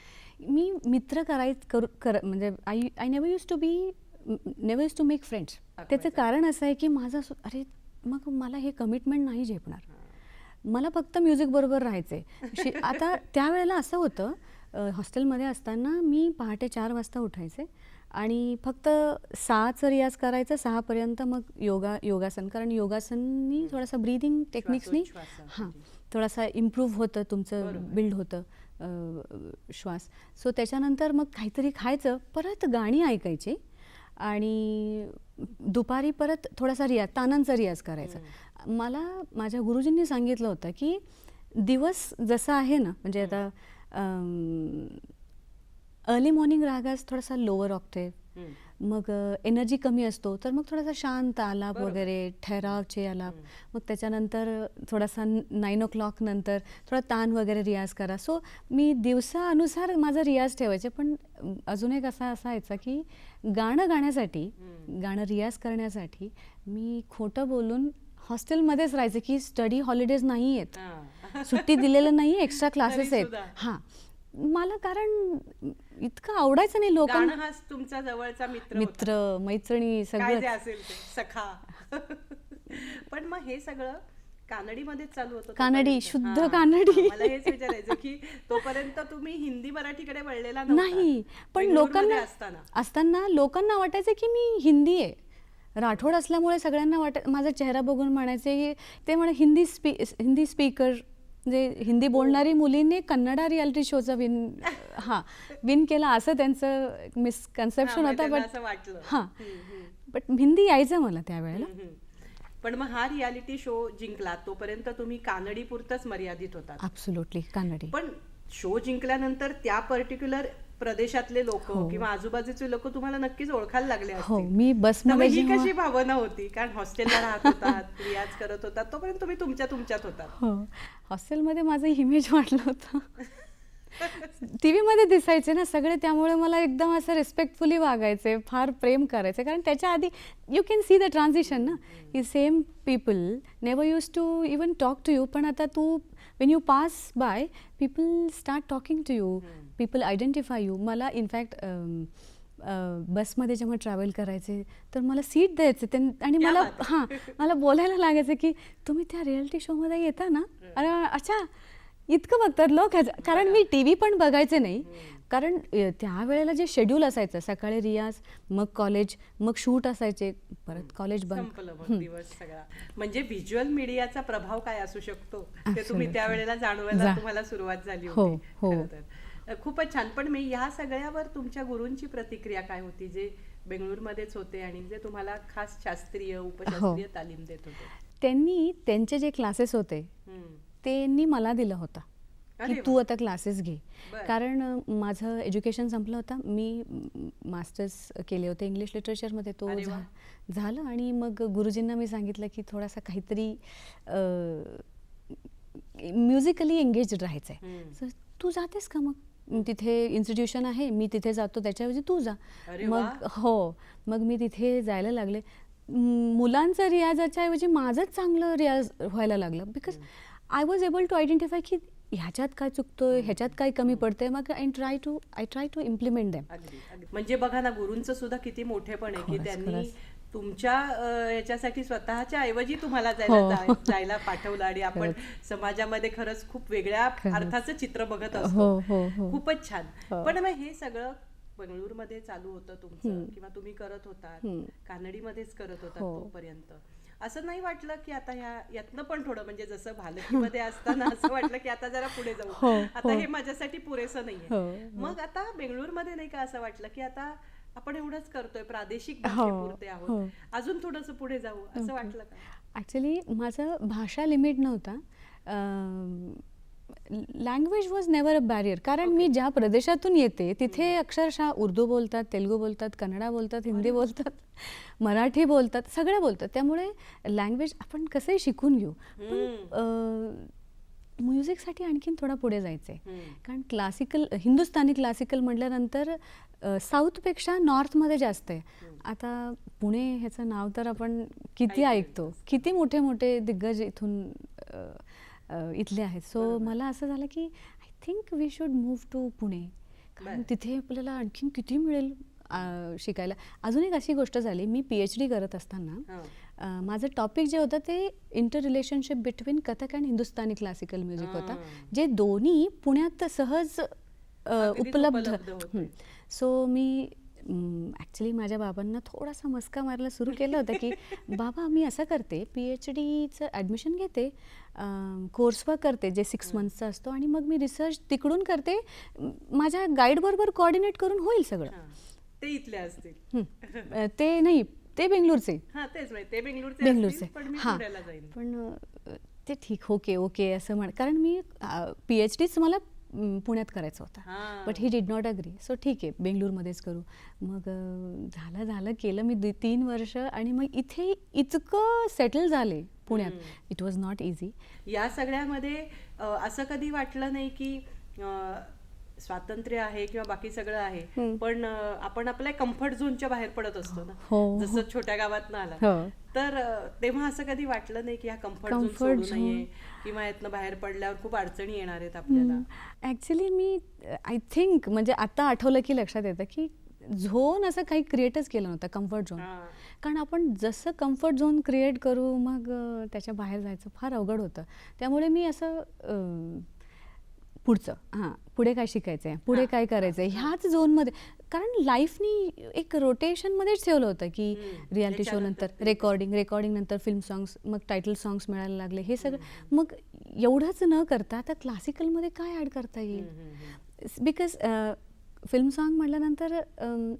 मी मित्र म्हणजे I never use to make friends. त्याचं कारण असं आहे की माझं अरे मग मला हे कमिटमेंट नाही झेपणार, मला फक्त म्युझिक बरोबर राहायचे. आता त्यावेळेला असं होतं, हॉस्टेलमध्ये असताना मी पहाटे 4 वाजता उठायचे आणि फक्त 6चा रियाज करायचा, 6पर्यंत मग योगासन. कारण योगासननी थोडासा ब्रीदिंग टेक्निक्सनी थोडासा इम्प्रूव्ह होतं, तुमचं बिल्ड होतं श्वास. सो त्याच्यानंतर मग काहीतरी खायचं, परत गाणी ऐकायची आणि दुपारी परत थोडासा तानांचा रियाज करायचा. मला माझ्या गुरुजींनी सांगितलं होतं की दिवस जसा आहे ना, म्हणजे आता अर्ली मॉर्निंग रागास थोडासा लोअर ऑक्टेव्ह, मग एनर्जी कमी असतो, तर मग थोडासा शांत आलाप वगैरे, ठहरावचे आलाप, मग त्याच्यानंतर थोडासा 9 o'clock नंतर थोडा तान वगैरे रियाज करा. सो मी दिवसानुसार माझा रियाज ठेवायचे. पण अजून एक असा असायचा की गाणं गाण्यासाठी, गाणं रियाज करण्यासाठी मी खोटं बोलून हॉस्टेलमध्येच राहायचे की स्टडी हॉलिडेज नाही आहेत, सुट्टी दिलेलं नाही, एक्स्ट्रा क्लासेस आहेत. हां, मला कारण इतकं आवडायचं नाही लोकांना.
हा तुमचा जवळचा
मित्र मैत्रिणी सगळं
असेल ते सखा. पण मग हे सगळं कानडीमध्ये चालू होतं,
कानडी, शुद्ध कानडी.
मला हेच विचारायचं की तोपर्यंत तुम्ही हिंदी मराठीकडे वळलेला
नाही. पण लोकांना असताना लोकांना वाटायचं की मी हिंदी आहे. राठोड असल्यामुळे सगळ्यांना माझा चेहरा बघून म्हणायचे की ते म्हणे हिंदी स्पीकर, म्हणजे हिंदी बोलणारी मुलीने कन्नडा रियालिटी शोचा विन केला, असं त्यांचं मिसकन्सेप्शन होतं. बट हिंदी यायचं मला त्यावेळेला.
पण मग हा रियालिटी शो जिंकला तोपर्यंत तुम्ही कानडी पुरतच मर्यादित होता?
ॲब्सोल्युटली कानडी.
पण शो जिंकल्यानंतर त्या पर्टिक्युलर प्रदेशातले लोक किंवा आजूबाजूचे लोक तुम्हाला नक्कीच ओळखायला लागले असतील.
मी बसमध्ये
ही कशी भावना होती? कारण हॉस्टेलला राहत होतात, रियाज करत होतात, तोपर्यंत तुम्ही तुमच्यात होतात.
हो, हॉस्टेलमध्ये माझं इमेज वाटलं होतं. टीव्ही मध्ये दिसायचे ना सगळे, त्यामुळे मला एकदम असं रिस्पेक्टफुली वागायचे, फार प्रेम करायचे. कारण त्याच्या आधी you can see the transition ना, की same people never use to even talk to you, पण आता तू when you pass by people start talking to you, people identify you. मला इनफॅक्ट बसमध्ये जेव्हा ट्रॅव्हल करायचे तर मला सीट द्यायचे आणि मला बोलायला लागायचं की तुम्ही त्या रियालिटी शोमध्ये येता ना, अरे अच्छा इतकं बघतात लोक. कारण मी टी व्ही पण बघायचे नाही, कारण त्यावेळेला जे शेड्यूल असायचं, सकाळी रियाज, मग कॉलेज, मग शूट असायचे, परत कॉलेज बंद,
दिवस सगळा. म्हणजे व्हिज्युअल मीडियाचा प्रभाव काय असू शकतो ते तुम्ही त्यावेळेला जाणवायला तुम्हाला सुरुवात झाली होती. खूपच छान. पण मी ह्या सगळ्यावर तुमच्या गुरूंची प्रतिक्रिया काय होती, जे बेंगळूरमध्येच होते आणि जे तुम्हाला खास शास्त्रीय उपशास्त्रीय तालीम देत होते?
त्यांनी त्यांचे जे क्लासेस होते त्यांनी मला दिलं होतं. की
अरे
तू
वा.
आता क्लासेस घे.
बरं.
कारण माझं एज्युकेशन संपलं होतं. मी मास्टर्स केले होते इंग्लिश लिटरेचरमध्ये. तो
अरे वा.
झालं आणि मग गुरुजींना मी सांगितलं की थोडासा काहीतरी म्युझिकली एंगेज राहायचं आहे.
हम्म.
सो तू जातेस का मग? तिथे इन्स्टिट्यूशन आहे, मी तिथे जातो, त्याच्याऐवजी तू जा.
अरे
मग
वा.
हो, मग मी तिथे जायला लागले. मुलांचा रियाजाच्या ऐवजी माझंच चांगलं रियाज व्हायला लागलं. Because I was able to identify की ह्याच्यात काय चुकतोय, ह्याच्यात काय कमी पडतंय. मग I try to implement them.
अगदी अगदी. म्हणजे बघा ना, गुरूंचं सुद्धा किती मोठेपण आहे की
खरंच,
त्यांनी
खरंच.
तुमच्या याच्यासाठी स्वतःच्या ऐवजी तुम्हाला
हो.
जायला पाठवलं. आणि आपण समाजामध्ये खरंच खूप वेगळ्या
खरंच.
अर्थाचं चित्र बघत
हो,
असतो.
हो, हो.
खूपच छान.
हो.
पण मग हे सगळं बंगळुरूमध्ये चालू होतं तुमचं, किंवा तुम्ही करत होतात, कानडीमध्येच करत होतात
हो.
तोपर्यंत, असं नाही वाटलं की आता यातनं पण थोडं, म्हणजे जसं भालकीमध्ये असताना असं वाटलं की आता जरा पुढे जाऊ,
हो,
आता
हो.
हे माझ्यासाठी पुरेसं
हो,
नाहीये.
हो.
मग आता बेंगळूरमध्ये नाही का असं वाटलं की आता आपण एवढंच करतोय, प्रादेशिक
हो,
भाषेपुरते आहोत,
हो.
अजून थोडंसं पुढे जाऊ, असं वाटलं का?
ॲक्च्युली माझं भाषा लिमिट नव्हता. Language was never a barrier. कारण मी ज्या प्रदेशातून येते तिथे अक्षरशः उर्दू बोलतात, तेलुगू बोलतात, कन्नडा बोलतात, हिंदी बोलतात, मराठी बोलतात, सगळं बोलतात. त्यामुळे लँग्वेज आपण कसंही शिकून घेऊ. पण म्युझिकसाठी आणखीन थोडा पुढे जायचं आहे. कारण क्लासिकल, हिंदुस्थानी क्लासिकल म्हटल्यानंतर साऊथपेक्षा नॉर्थमध्ये जास्त आहे. आता पुणे ह्याचं नाव तर आपण किती ऐकतो, किती मोठे मोठे दिग्गज इथून इथले आहेत. सो मला असं झालं की I think we should move to Pune. कारण तिथे आपल्याला आणखीन किती मिळेल शिकायला. अजून एक अशी गोष्ट झाली, मी PhD करत असताना माझं टॉपिक जे होतं ते inter relationship between Kathak and Hindustani classical music होता, जे दोन्ही पुण्यात सहज उपलब्ध. सो मी ॲक्च्युली माझ्या बाबांना थोडासा मस्का मारायला सुरू केलं होतं की बाबा मी असं करते, PhDचं ॲडमिशन घेते, कोर्सवर्क करते जे 6 मंथचा असतो, आणि मग मी रिसर्च तिकडून करते, माझ्या गाईडबरोबर कोऑर्डिनेट करून होईल सगळं.
ते इथले असतील.
ते नाही, ते बेंगलोरचे.
हां, तेच माहिती, ते बेंगलोरचे असतील, पण मी
हां.
पुण्याला जाईन.
पण ते ठीक, ओके असं म्हण. कारण मी PhDच मला पुण्यात करायचं होतं.
हां.
But he did not agree. So ठीक आहे, बेंगळूरमध्येच करू. मग झालं केलं मी 3 वर्ष, आणि मग इथे इतकं सेटल झाले पुण्यात. It was not easy.
या सगळ्यामध्ये असं कधी वाटलं नाही की स्वातंत्र्य आहे किंवा बाकी सगळं आहे, पण आपण आपल्या कम्फर्ट झोनच्या बाहेर पडत असतो ना,
हो.
जसं छोट्या गावात आला,
हो.
तर तेव्हा असं कधी वाटलं नाही की हा कम्फर्ट झोन सोडू नये, किंवा यातनं बाहेर पडल्यावर खूप अडचणी येणार आहेत आपल्याला?
ॲक्च्युली मी आय थिंक, म्हणजे आता आठवलं की लक्षात येतं की झोन असं काही क्रिएटच केलं नव्हतं, कम्फर्ट झोन. कारण आपण जसं कम्फर्ट झोन क्रिएट करू, मग त्याच्या बाहेर जायचं फार अवघड होतं. त्यामुळे मी असं पुढे काय शिकायचं आहे, पुढे काय करायचं आहे, ह्याच झोनमध्ये. कारण लाईफनी एक रोटेशनमध्येच ठेवलं होतं की रियालिटी शो नंतर रेकॉर्डिंग नंतर फिल्म सॉंग्स, मग टायटल सॉंग्स मिळायला लागले, हे सगळं. मग एवढंच न करता आता क्लासिकलमध्ये काय ॲड करता येईल. बिकॉज फिल्म सॉन्ग म्हटल्यानंतर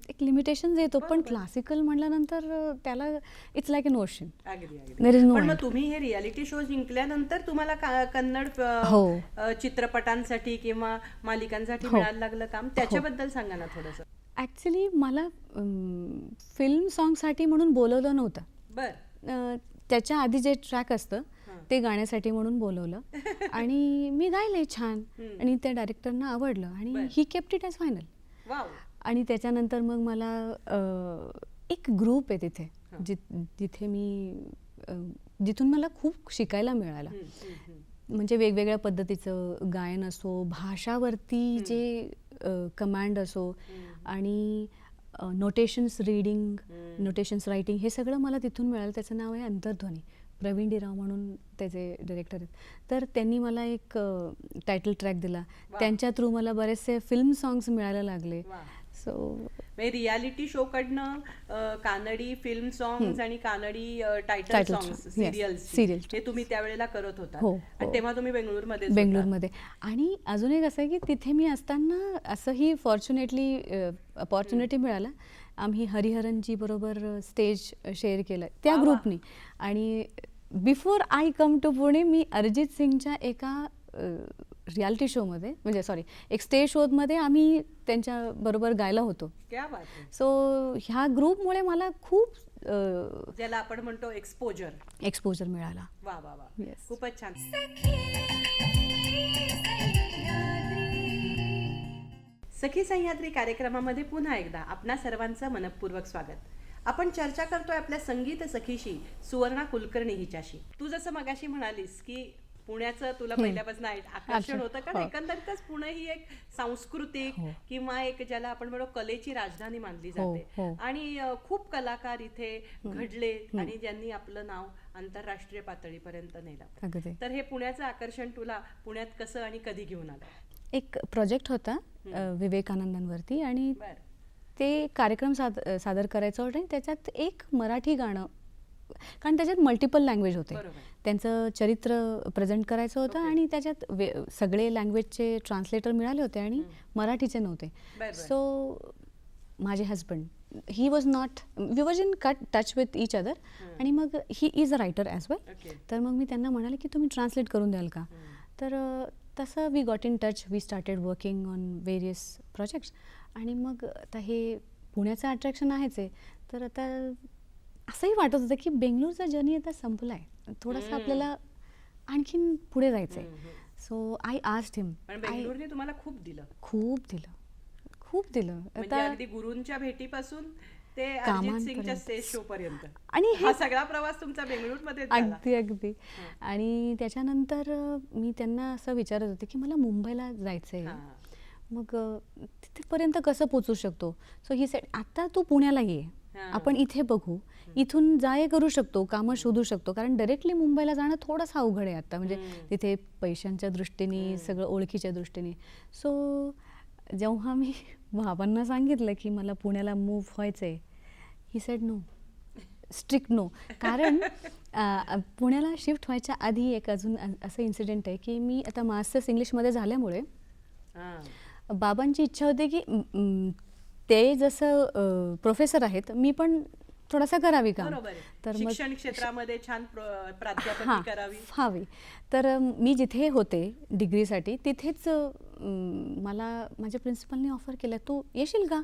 एक लिमिटेशन येतो, पण क्लासिकल म्हटल्यानंतर त्याला it's like an ocean. There is no.
पण मग तुम्ही हे रियालिटी शो जिंकल्यानंतर तुम्हाला कन्नड चित्रपटांसाठी किंवा मालिकांसाठी मिळायला लागलं काम, त्याच्याबद्दल सांगा ना थोडंसं.
ॲक्च्युली मला फिल्म सॉन्गसाठी म्हणून बोलवलं नव्हतं.
बरं.
त्याच्या आधी जे ट्रॅक असतं ते गाण्यासाठी म्हणून बोलवलं, आणि मी गायले छान, आणि त्या डायरेक्टरना आवडलं, आणि he kept it as final. आणि त्याच्यानंतर मग मला एक ग्रुप आहे तिथे, जिथे जिथून मला खूप शिकायला मिळालं. म्हणजे वेगवेगळ्या पद्धतीचं गायन असो, भाषावरती जे कमांड असो, आणि नोटेशन्स रीडिंग, नोटेशन्स रायटिंग, हे सगळं मला तिथून मिळालं. त्याचं नाव आहे अंतर्ध्वनी. प्रवीण डी राव म्हणून त्याचे डिरेक्टर आहेत. तर त्यांनी मला एक टायटल ट्रॅक दिला. त्यांच्या थ्रू मला बरेचसे फिल्म सॉंग्स मिळायला लागले. सो
रियालिटी शो कडनं कानडी फिल्म सॉंग्स आणि कानडी टायटल सॉंग्स, सिरियल्स, हे तुम्ही त्यावेळेला करत होता. आणि तेव्हा तुम्ही बेंगळूरमध्ये.
आणि अजून एक असं आहे की तिथे मी असताना असंही अपॉर्च्युनिटी मिळाला. आम्ही हरिहरनजी बरोबर स्टेज शेअर केलं त्या ग्रुपनी. आणि before I come to Pune, मी अरिजित सिंगच्या एका रियालिटी शोमध्ये म्हणजे एक स्टेज शोमध्ये आम्ही त्यांच्या बरोबर गायला होतो.
क्या बात आहे.
सो ह्या ग्रुपमुळे मला खूप
ज्याला आपण म्हणतो
एक्सपोजर मिळाला.
वा वा वा,
Yes.
खूपच छान. सखी सह्याद्री कार्यक्रमामध्ये पुन्हा एकदा आपणा सर्वांचं मनपूर्वक स्वागत. आपण चर्चा करतोय आपल्या संगीत सखीशी, सुवर्णा कुलकर्णी हिच्याशी. तू जसं मगाशी म्हणालीस की पुण्याचं तुला पहिल्यापासून आकर्षण होतं, कारण एकंदरीतच पुणे ही एक सांस्कृतिक किंवा एक ज्याला आपण म्हणतो कलेची राजधानी मानली जाते आणि खूप कलाकार इथे घडले आणि ज्यांनी आपलं नाव आंतरराष्ट्रीय पातळीपर्यंत नेलं. तर हे पुण्याचं आकर्षण तुला पुण्यात कसं आणि कधी घेऊन आलं?
एक प्रोजेक्ट होता विवेकानंदांवरती आणि ते कार्यक्रम सादर करायचं होतं आणि त्याच्यात एक मराठी गाणं, कारण त्याच्यात मल्टिपल लँग्वेज होते, त्यांचं चरित्र प्रेझेंट करायचं होतं आणि त्याच्यात सगळे लँग्वेजचे ट्रान्सलेटर मिळाले होते आणि मराठीचे नव्हते. सो माझे husband, he was not, we was in touch with each other आणि मग he is a writer as well. तर मग मी त्यांना म्हणाले की तुम्ही ट्रान्सलेट करून द्याल का? तर तसं we got in touch, we started working on various projects. आणि मग आता हे पुण्याचं अट्रॅक्शन आहेच आहे, तर आता असंही वाटत होतं की बेंगलोरचा जर्नी आता संपला आहे, थोडंसं आपल्याला आणखीन पुढे जायचं आहे. सो आय आस्क्ड हिम.
बेंगलोरने तुम्हाला खूप दिलं.
खूप दिलं
म्हणजे अगदी गुरूंच्या भेटीपासून ते अरिजित सिंगच्या स्टेज शो पर्यंत
आणि
हा सगळा प्रवास तुमचा बेंगळुरूमध्ये झाला.
अगदी. आणि त्याच्यानंतर मी त्यांना असं विचारत होते की मला मुंबईला जायचंय, मग तिथेपर्यंत कसं पोचू शकतो? सो ही सेड, आता तू पुण्याला ये, आपण इथे बघू, इथून जाय करू शकतो, कामं शोधू शकतो, कारण डायरेक्टली मुंबईला जाणं थोडंसं अवघड आहे आता, म्हणजे तिथे पैशांच्या दृष्टीने, सगळं ओळखीच्या दृष्टीने. सो जेव्हा मी बाबांना सांगितलं की मला पुण्याला मूव्ह व्हायचं आहे, he said no, strict no. कारण पुण्याला शिफ्ट व्हायच्या आधी एक अजून असं इन्सिडेंट आहे की मी आता मास्टर्स इंग्लिशमध्ये झाल्यामुळे बाबांची इच्छा होती की ते जसं प्रोफेसर आहेत, मी पण थोडासा करावी काम.
तर शिक्षण क्षेत्रामध्ये छान प्राध्यापक करावी
हवी. तर मी जिथे होते डिग्रीसाठी तिथेच मला माझ्या प्रिन्सिपलने ऑफर केलं, तू येशील का?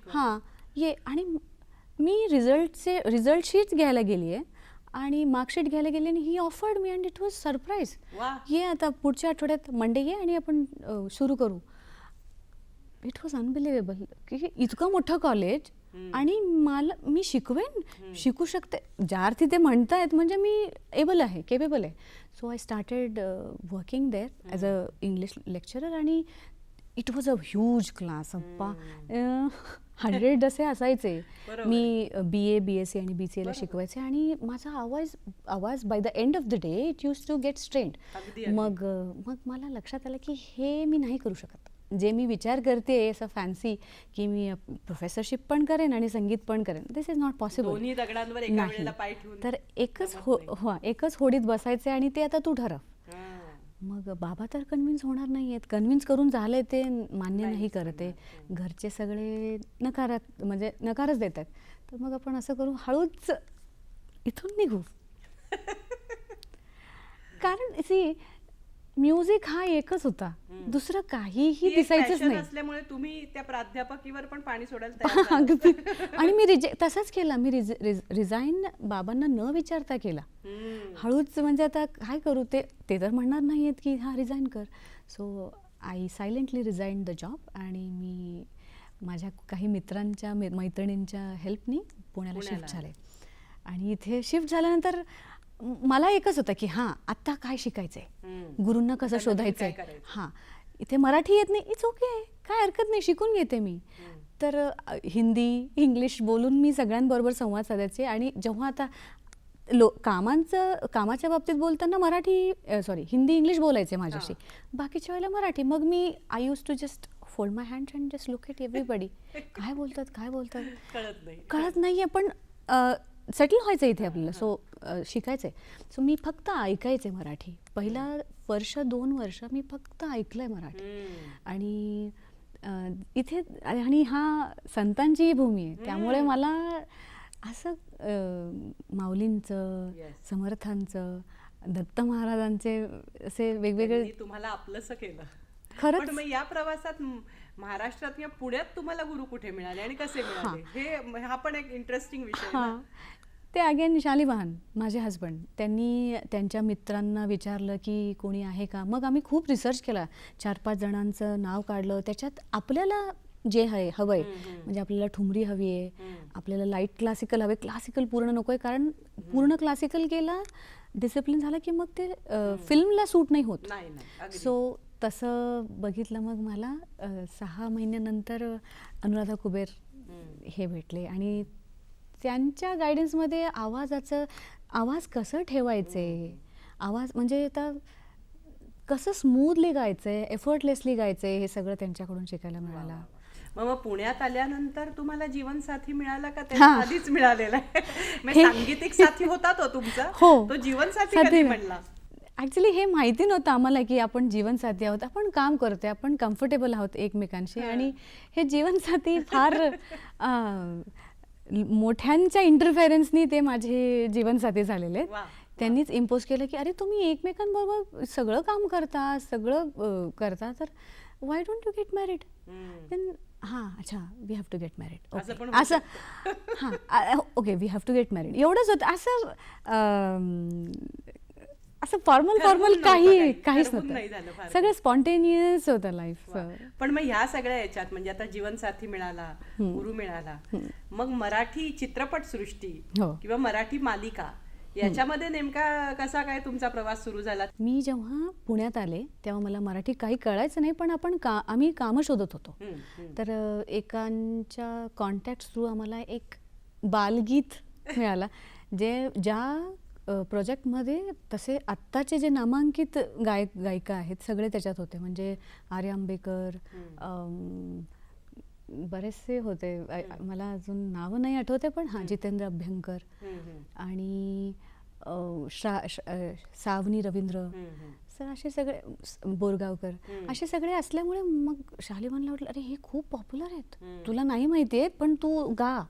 हां ये. आणि मी रिझल्ट शीट घ्यायला गेली आहे आणि मार्कशीट घ्यायला गेली आणि ही offered me and it was surprise. ये आता पुढच्या आठवड्यात मंडे ये आणि आपण सुरू करू. इट वॉज अनबिलिव्हेबल की इतकं मोठं कॉलेज आणि मी शिकू शकते, ज्या अर्थी ते म्हणतायत म्हणजे मी केपेबल आहे. So I started working there as a English lecturer and it was a huge class. 100 असे असायचे. मी BA, BSc आणि BCA ला शिकवायचे आणि माझा आवाज by the end of the day it use to get strained. मग मला लक्षात आलं की हे मी नाही करू शकत, जे मी विचार करते असं फॅन्सी की मी प्रोफेसरशिप पण करेन आणि संगीत पण करेन, दिस इज नॉट पॉसिबल. तर एकच होडीत बसायचे आणि ते आता तू ठरव. मग बाबा तर कन्व्हिन्स होणार नाही आहेत, कन्व्हिन्स करून झालंय ते मान्य नाही करते, घरचे सगळे नकारच देत आहेत. तर मग आपण असं करू, हळूच इथून निघू. कारण म्युझिक हा एकच होता, दुसरं काहीही दिसायचंच नाही
असल्यामुळे तुम्ही त्या प्राध्यापकीवर पण पाणी सोडायला
अगदी. आणि मी तसंच केला, मी रिझाईन बाबांना न विचारता केला हळूच. म्हणजे आता काय करू, ते तर म्हणणार नाही आहेत की हा रिझाईन कर. So I silently resign the job आणि मी माझ्या काही मित्रांच्या मैत्रिणींच्या हेल्पनी पुण्याला शिफ्ट झाले. आणि इथे शिफ्ट झाल्यानंतर मला एकच होतं की हां आत्ता काय शिकायचंय, गुरूंना कसं शोधायचंय. हां इथे मराठी येत नाही, इट्स ओके, काय हरकत नाही, शिकून घेते मी. तर हिंदी इंग्लिश बोलून मी सगळ्यांबरोबर संवाद साधायचे. आणि जेव्हा आता कामाच्या बाबतीत बोलताना हिंदी इंग्लिश बोलायचे माझ्याशी, बाकीच्या वेळेला मराठी. मग मी I use to just fold my hands and just look at everybody. काय बोलतात कळत नाहीये, पण सेटल व्हायचं इथे आपल्याला. सो शिकायचंय. सो मी फक्त ऐकायचे मराठी. पहिला 2 वर्ष मी फक्त ऐकलंय मराठी. आणि इथे आणि हा संतांची भूमी आहे, त्यामुळे मला असं माऊलींचं, समर्थांचं, दत्त महाराजांचे असे वेगवेगळे
त्यांनी तुम्हाला आपलंसं केलं.
खरंच.
पण मग या प्रवासात महाराष्ट्रात किंवा पुण्यात तुम्हाला गुरु कुठे मिळाले आणि कसे मिळाले, हा पण एक इंटरेस्टिंग विषय आहे
हां,
ना.
ते अगेन शालिवाहन माझे हस्बंड त्यांनी त्यांच्या मित्रांना विचारलं की कोणी आहे का. मग आम्ही खूप रिसर्च केला, 4-5 जणांचं नाव काढलं. त्याच्यात आपल्याला जे हवंय म्हणजे आपल्याला ठुमरी हवी आहे, आपल्याला लाईट क्लासिकल हवे, क्लासिकल पूर्ण नको आहे, कारण पूर्ण क्लासिकल केला डिसिप्लिन झाला की मग ते फिल्मला सूट नाही होत.
नाही अगदी.
सो तसं बघितलं. मग मला 6 महिन्यानंतर अनुराधा कुबेर हे भेटले आणि त्यांच्या गायडन्समध्ये आवाज कसं ठेवायचे, आवाज म्हणजे आता कसं स्मूथली गायचंय, एफर्टलेसली गायचंय, हे सगळं त्यांच्याकडून शिकायला मिळालं.
मग पुण्यात आल्यानंतर तुम्हाला जीवनसाथी मिळाला का
हां.
त्याच्या आधीच मिळालेला आहे? म्हणजे सांगीतिक साथी होता तो तुमचा,
हो.
तो जीवनसाथी कधी म्हणला?
ॲक्च्युली हे माहिती नव्हतं आम्हाला की आपण जीवनसाथी आहोत, आपण काम करतोय, आपण कम्फर्टेबल आहोत एकमेकांशी. आणि हे जीवनसाथी फार मोठ्यांच्या इंटरफेरन्सनी ते माझे जीवनसाथी झालेले आहेत.
वा.
त्यांनीच इम्पोज केलं की अरे तुम्ही एकमेकांबरोबर सगळं काम करता, सगळं करता, तर why don't you get married. Then हां, अच्छा, we have to get married.
असं पण होऊ
असं हां, okay, we have to get married, एवढंच होतं. असं फॉर्मल
ठरवून नव्हतं
काहीच
ठरवून नाही झालं
नव्हतं,
फार.
सगळं स्पॉन्टेनियस होतं लाईफ.
वा. पण मग ह्या सगळ्या याच्यात म्हणजे आता जीवनसाथी मिळाला, गुरु मिळाला, मग मराठी चित्रपट सृष्टी
हो.
किंवा मराठी मालिका याच्यामध्ये नेमका कसा काय तुमचा प्रवास सुरू झाला?
मी जेव्हा पुण्यात आले तेव्हा मला मराठी काही कळायचं नाही, पण आम्ही कामं शोधत होतो. तर एकांच्या कॉन्टॅक्ट थ्रू आम्हाला एक बालगीत मिळाला, ज्या प्रोजेक्टमध्ये तसे आत्ताचे जे नामांकित गायिका आहेत सगळे त्याच्यात होते. म्हणजे आर्या आंबेकर, बरेचसे होते, मला अजून नावं नाही आठवते, पण हां, जितेंद्र अभ्यंकर आणि सावनी रवींद्र सर, असे सगळे, बोरगावकर, असे सगळे असल्यामुळे मग शालिवाहनला वाटलं अरे हे खूप पॉप्युलर आहेत, तुला नाही माहिती आहेत पण तू गा,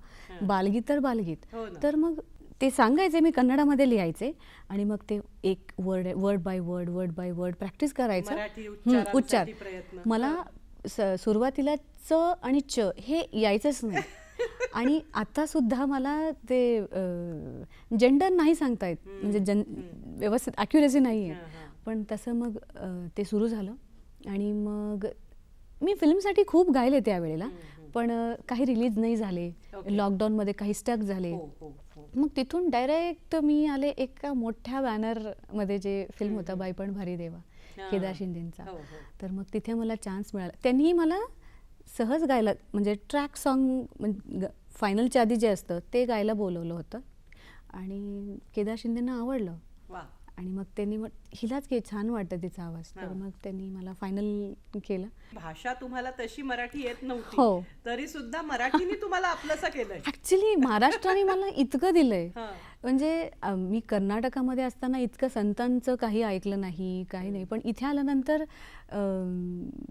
बालगीत तर बालगीत. तर मग ते सांगायचे, मी कन्नडामध्ये लिहायचे आणि मग ते एक वर्ड बाय वर्ड प्रॅक्टिस करायचं. उच्चार मला सुरुवातीला च आणि च हे यायचंच नाही. आणि आता सुद्धा मला ते जेंडर नाही सांगता येत, म्हणजे व्यवस्थित ॲक्युरेसी नाही आहे. पण तसं मग ते सुरू झालं आणि मग मी फिल्मसाठी खूप गायले त्यावेळेला, पण काही रिलीज नाही झाले, लॉकडाऊनमध्ये काही स्टक झाले. मग तिथून डायरेक्ट मी आले एका मोठ्या बॅनरमध्ये, जे फिल्म होता बाई पण भारी देवा, केदार शिंदेंचा. तर मग तिथे मला चान्स मिळाला. त्यांनी मला सहज गायला, म्हणजे ट्रॅक सॉन्ग फायनलच्या आधी जे असतं ते गायला बोलवलं होतं आणि केदार शिंदेंना आवडलं. आणि मग त्यांनी हिलाच घे, छान वाटतं तिचा आवाज, तर मग त्यांनी मला फायनल केलं.
भाषा तुम्हाला तशी मराठी येत नव्हती,
हो,
तरी सुद्धा मराठीने तुम्हाला आपलंसं केलंय.
ऍक्च्युली महाराष्ट्राने मला इतकं दिलंय, म्हणजे मी कर्नाटकामध्ये असताना इतकं संतांचं काही ऐकलं नाही, काही नाही, पण इथे आल्यानंतर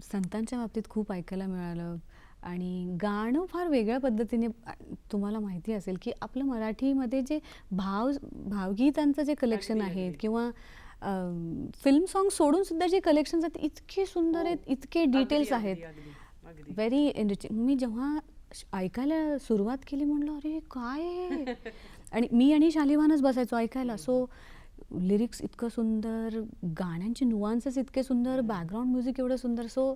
संतांच्या बाबतीत खूप ऐकायला मिळालं. आणि गाणं फार वेगळ्या पद्धतीने, तुम्हाला माहिती असेल की आपलं मराठीमध्ये जे भावगीतांचं जे कलेक्शन आहेत किंवा फिल्म सॉन्ग सोडून सुद्धा जे कलेक्शन्स आहेत इतके सुंदर आहेत, इतके डिटेल्स आहेत, व्हेरी एनरिचिंग. मी जेव्हा ऐकायला सुरुवात केली म्हणलं अरे काय, आणि मी आणि शालिवाहनच बसायचो ऐकायला. सो लिरिक्स इतकं सुंदर, गाण्यांचे नुआन्सेस इतके सुंदर, बॅकग्राऊंड म्युझिक एवढं सुंदर. So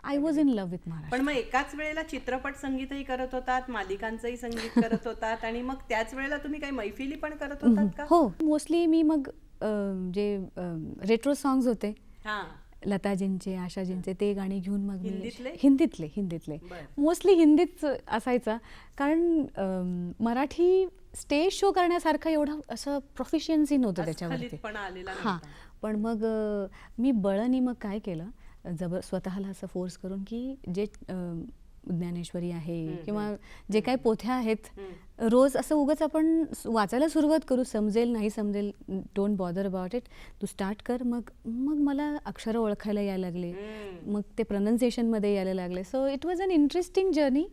I was in love with Maharashtra.
पण मग एकाच वेळेला चित्रपट संगीतही करत होतात, मालिकांचंही संगीत करत होतात, आणि मग त्याच वेळेला तुम्ही काही मैफिली पण करत होतात का?
हो, मोस्टली मी मग जे रेट्रो सॉंग्स होते, लताजींचे, आशाजींचे, ते गाणी घेऊन मग हिंदीतले मोस्टली हिंदीच असायचा, कारण मराठी स्टेज शो करण्यासारखं एवढं असं प्रोफिशियन्सी नव्हतं त्याच्यावरती. हां, पण मग मी बळनी मग काय केलं, स्वतःला असं फोर्स करून की जे ज्ञानेश्वरी आहे किंवा जे काही पोथ्या आहेत, रोज असं उगाच आपण वाचायला सुरुवात करू, समजेल नाही समजेल, डोंट बॉदर अबाउट इट, तू स्टार्ट कर. मग मला अक्षरं ओळखायला यायला लागले, मग ते प्रोनाऊन्सिएशनमध्ये यायला लागले. So it was an interesting journey.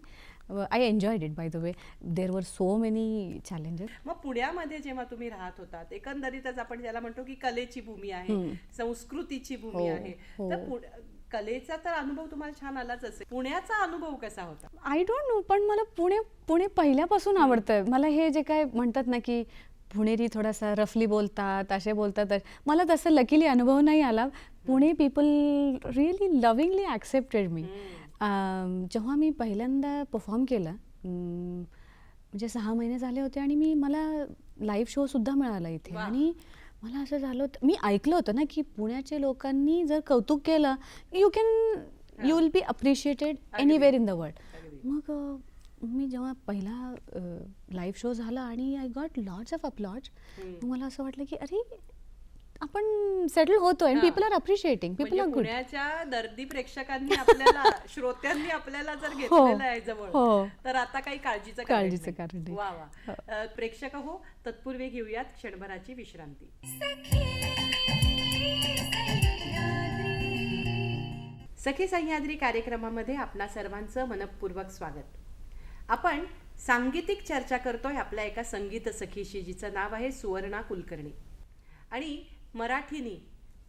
I enjoyed it by the way. There were so many challenges.
मग पुण्यामध्ये जेव्हा तुम्ही राहत होतात, एकंदरीतच आपण ज्याला म्हणतो की कलेची भूमी आहे, संस्कृतीची भूमी
हो,
आहे,
हो.
तर कलेचा तर अनुभव तुम्हाला छान आलाच असेल. पुण्याचा अनुभव कसा होता?
आय डोंट नो, पण मला पुणे पहिल्यापासून आवडतं. मला हे जे काय म्हणतात ना की पुणेरी थोडासा रफली बोलतात, असे बोलतात, मला तसं लकीली अनुभव नाही आला. Pune people really lovingly accepted me. जेव्हा मी पहिल्यांदा परफॉर्म केलं, म्हणजे 6 महिने झाले होते आणि मला लाईव्ह शोसुद्धा मिळाला इथे.
वा.
आणि मला असं झालं होतं, मी ऐकलं होतं ना की पुण्याच्या लोकांनी जर कौतुक केलं, you will be appreciated anywhere in the world.
अगदी.
मग मी जेव्हा पहिला लाईव्ह शो झाला आणि I got lots of applause, मला असं वाटलं की अरे आपण सेटल होतोय आणि
हा.
पीपल आर अप्रिशिएटिंग, पीपल
म्हणजे
आर गुड.
पुण्याच्या दर्दी प्रेक्षकांनी आपल्याला श्रोत्यांनी आपल्याला जर घेतलेलं आहे जवळ,
हो.
तर आता काही काळजीचं
काळजीचं
नाही.
कारण नाही.
वा वा. प्रेक्षक हो, तत्पूर्वी घेऊयात क्षणभराची विश्रांती. सखी सह्याद्री कार्यक्रमामध्ये आपणा सर्वांचं मनपूर्वक स्वागत. आपण सांगीतिक चर्चा करतोय आपल्या एका संगीत सखीशी, जिचं नाव आहे सुवर्णा कुलकर्णी. आणि मराठीनी,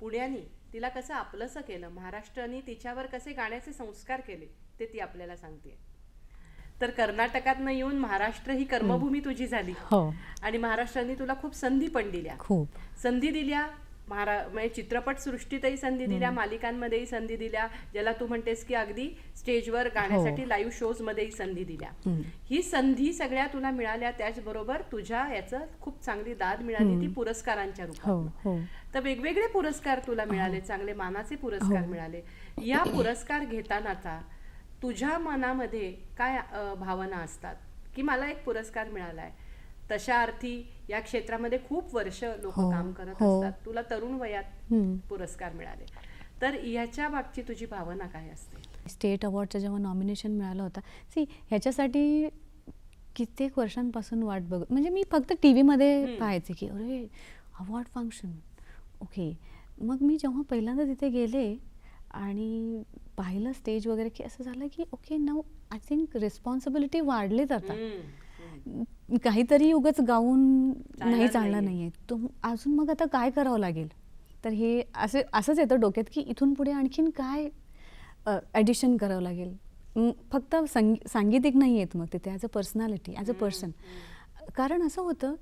पुण्यानी तिला कसं आपलंसं केलं, महाराष्ट्राने तिच्यावर कसे गाण्याचे संस्कार केले, ते ती आपल्याला सांगते. तर कर्नाटकातनं येऊन महाराष्ट्र ही कर्मभूमी तुझी झाली.
हो.
आणि महाराष्ट्राने तुला खूप संधी पण दिल्या.
खूप
संधी दिल्या म्हणजे चित्रपट सृष्टीतही संधी दिल्या, मालिकांमध्येही संधी दिल्या, ज्याला तू म्हणतेस की अगदी स्टेजवर गाण्यासाठी लाईव्ह शोज मध्येही संधी दिल्या. ही संधी सगळ्या तुला मिळाल्या, त्याचबरोबर तुझ्या याचं खूप चांगली दाद मिळाली ती पुरस्कारांच्या
हो
रूपात.
हो.
तर वेगवेगळे पुरस्कार तुला मिळाले, चांगले मानाचे पुरस्कार मिळाले. या पुरस्कार घेतानाचा तुझ्या मनामध्ये काय भावना असतात की मला एक पुरस्कार मिळालाय, तशा अर्थी या क्षेत्रामध्ये खूप वर्ष लोक काम करत असतात, तुला तरुण वयात पुरस्कार मिळाले, तर याच्या मागची तुझी भावना काय असते?
स्टेट अवॉर्डचं जेव्हा नॉमिनेशन मिळालं होतं, ह्याच्यासाठी कित्येक वर्षांपासून वाट बघत, म्हणजे मी फक्त टी व्हीमध्ये पाहायचे की अरे अवॉर्ड फंक्शन, ओके. मग मी जेव्हा पहिल्यांदा तिथे गेले आणि पाहिलं स्टेज वगैरे, की असं झालं की okay, now I think responsibility वाढलीच आता. काहीतरी उगाच गाऊन नाही चालणार नाहीये, तो अजून मग आता काय करावं लागेल. तर हे असंच येतं डोक्यात की इथून पुढे आणखीन काय ॲडिशन करावं लागेल. फक्त सांगीतिक नाही येत मग तिथे, as a personality, as a person. कारण असं होतं,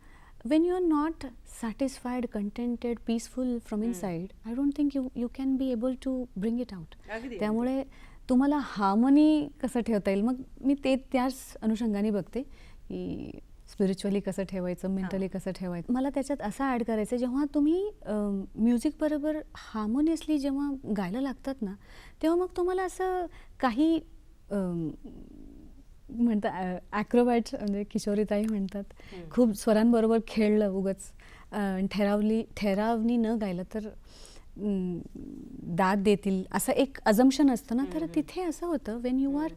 when you are not satisfied, contented, peaceful from inside, I don't think you can be able to bring it out. त्यामुळे तुम्हाला हार्मनी कसं ठेवता येईल, मग मी त्याच अनुषंगाने बघते की स्पिरिच्युअली कसं ठेवायचं, मेंटली कसं ठेवायचं. मला त्याच्यात असं ॲड करायचं, जेव्हा तुम्ही म्युझिक बरोबर हार्मोनियसली जेव्हा गायला लागतात ना, तेव्हा मग तुम्हाला असं काही म्हणतात ॲक्रोबॅट, म्हणजे किशोरीताई म्हणतात, खूप स्वरांबरोबर खेळलं उगाच, ठरावनी न गायलं तर दाद देतील असं एक अजम्पशन असतं ना. तर तिथे असं होतं, when you are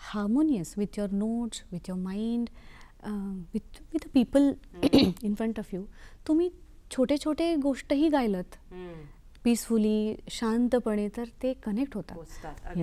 harmonious with your notes, with your mind, with the people in front of you, तुम्ही छोटे छोटे गोष्टही गायलत पीसफुली, शांतपणे, तर ते कनेक्ट होतात.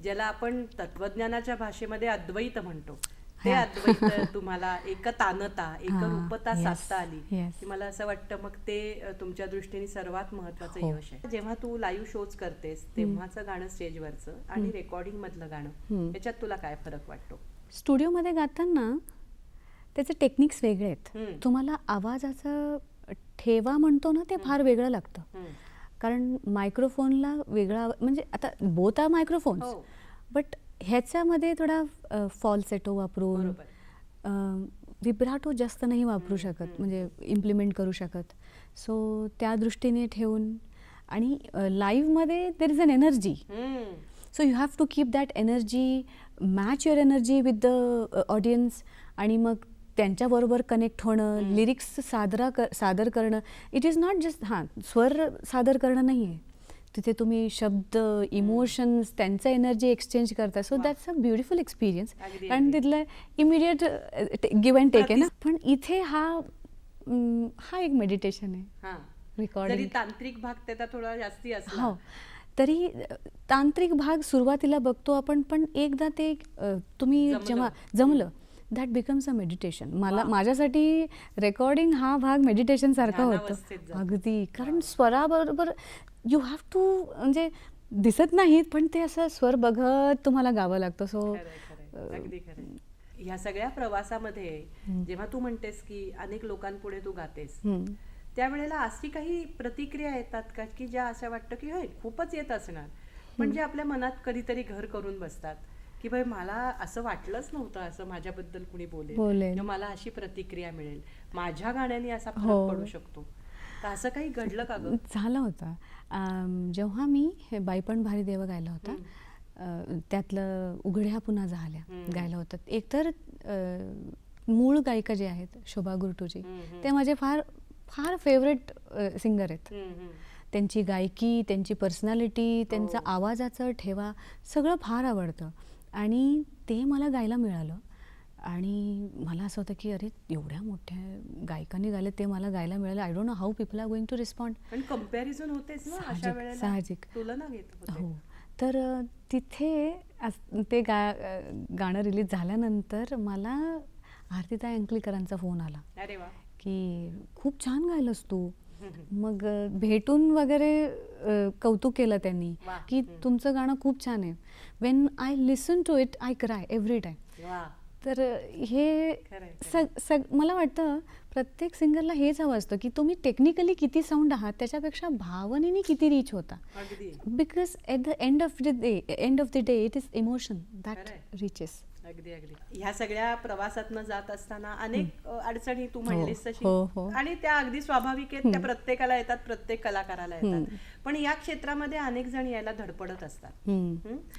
ज्याला आपण तत्वज्ञानाच्या भाषेमध्ये अद्वैत म्हणतो, ते अद्वैत तुम्हाला एकतानता, एकरूपता साधता आली, की मला असं वाटतं मग ते तुमच्या दृष्टीने सर्वात महत्वाचं यश आहे. जेव्हा तू लाईव्ह शोज करतेस, तेव्हाचं गाणं स्टेजवरचं आणि रेकॉर्डिंग मधलं गाणं, याच्यात तुला काय फरक वाटतो?
स्टुडिओमध्ये गाताना त्याचे टेक्निक्स वेगळे आहेत. तुम्हाला आवाजाचा ठेवा म्हणतो ना, ते फार वेगळं लागतं. कारण मायक्रोफोनला वेगळा, म्हणजे आता बोथ आर मायक्रोफोन्स, बट ह्याच्यामध्ये थोडा फॉल्सेटो वापरून, विब्राटो जास्त नाही वापरू शकत, म्हणजे इम्प्लिमेंट करू शकत. सो त्या दृष्टीने ठेवून, आणि लाईव्हमध्ये there is an energy, so you have to keep that energy, match your energy with the audience, आणि मग त्यांच्याबरोबर कनेक्ट होणं, लिरिक्स सादर करणं. इट इज नॉट जस्ट स्वर सादर करणं नाही आहे, तिथे तुम्ही शब्द, इमोशन्स, त्यांचं एनर्जी एक्सचेंज करता. So that's a beautiful experience. कारण तिथलं इमिडिएट गिव्ह अँड टेक आहे ना. पण इथे हा एक मेडिटेशन आहे.
रेकॉर्डिंग तांत्रिक भाग त्याचा थोडा जास्ती असला,
तरी तांत्रिक भाग सुरुवातीला बघतो आपण, पण एकदा ते तुम्ही
जमलं.
जेव्हा जमलं दॅट बिकम्स अ मेडिटेशन. मला
वा.
माझ्यासाठी रेकॉर्डिंग हा भाग मेडिटेशन सारखा
ध्यानावस्थेत
होतं
जातो.
अगदी. कारण
वा.
स्वराबरोबर यू हॅव टू, म्हणजे दिसत नाहीत पण ते असं स्वर बघत तुम्हाला गावं लागतं. सो
खरंय, खरंय. अगदी खरंय. ह्या सगळ्या प्रवासामध्ये जेव्हा तू म्हणतेस की अनेक लोकांपुढे तू गातेस, त्यावेळेला अशी काही प्रतिक्रिया येतात का की ज्या असं वाटतं की होय खूपच येत असणार, पण जे आपल्या मनात कधीतरी घर करून बसतात की भाई मला असं वाटलंच नव्हतं असं माझ्याबद्दल कुणी बोलेल किंवा मला अशी प्रतिक्रिया मिळेल, माझ्या गाण्याने असा फरक पडू शकतो, तर असं काही घडलं का गं?
झालं होतं. जेव्हा मी हे बाईपण भारी देव गायला होता, त्यातलं उघड्या पुन्हा झाल्या गायला होतं. एकतर मूळ गायिका जे आहेत शोभा गुरटूजी, ते माझे फार फार फेवरेट सिंगर आहेत. त्यांची गायकी, त्यांची पर्सनॅलिटी, त्यांचा आवाजाचा ठेवा सगळं फार आवडतं आणि ते मला गायला मिळालं. आणि मला असं होतं की अरे एवढ्या मोठ्या गायकांनी गायलं, ते मला गायला मिळालं. I don't know how people are going to respond.
पण कंपॅरिझन होतेच ना अशा वेळेला,
साहजिक.
तुलना घेत होते.
हो. तर तिथे ते गाणं रिलीज झाल्यानंतर मला आरतीताई अंकलीकरांचा फोन आला
अरे वा.
की खूप छान गायलंस तू. मग भेटून वगैरे कौतुक केलं त्यांनी
वा.
की तुमचं गाणं खूप छान आहे. When I listen to it I cry every time.
वा.
तर हे मला वाटतं प्रत्येक सिंगरला हेच हवं असतं की तुम्ही टेक्निकली किती साऊंड आहात त्याच्यापेक्षा भावनेने किती रीच होता.
अगदी.
Because at the end of the day it is emotion that
खरंय.
रिचेस.
अगदी अगदी. ह्या सगळ्या प्रवासातनं जात असताना अनेक अडचणी तू म्हणलीस तशी,
हो.
आणि त्या अगदी स्वाभाविक आहेत, त्या प्रत्येकाला येतात, प्रत्येक कलाकाराला येतात. पण या क्षेत्रामध्ये अनेक जण यायला धडपडत असतात.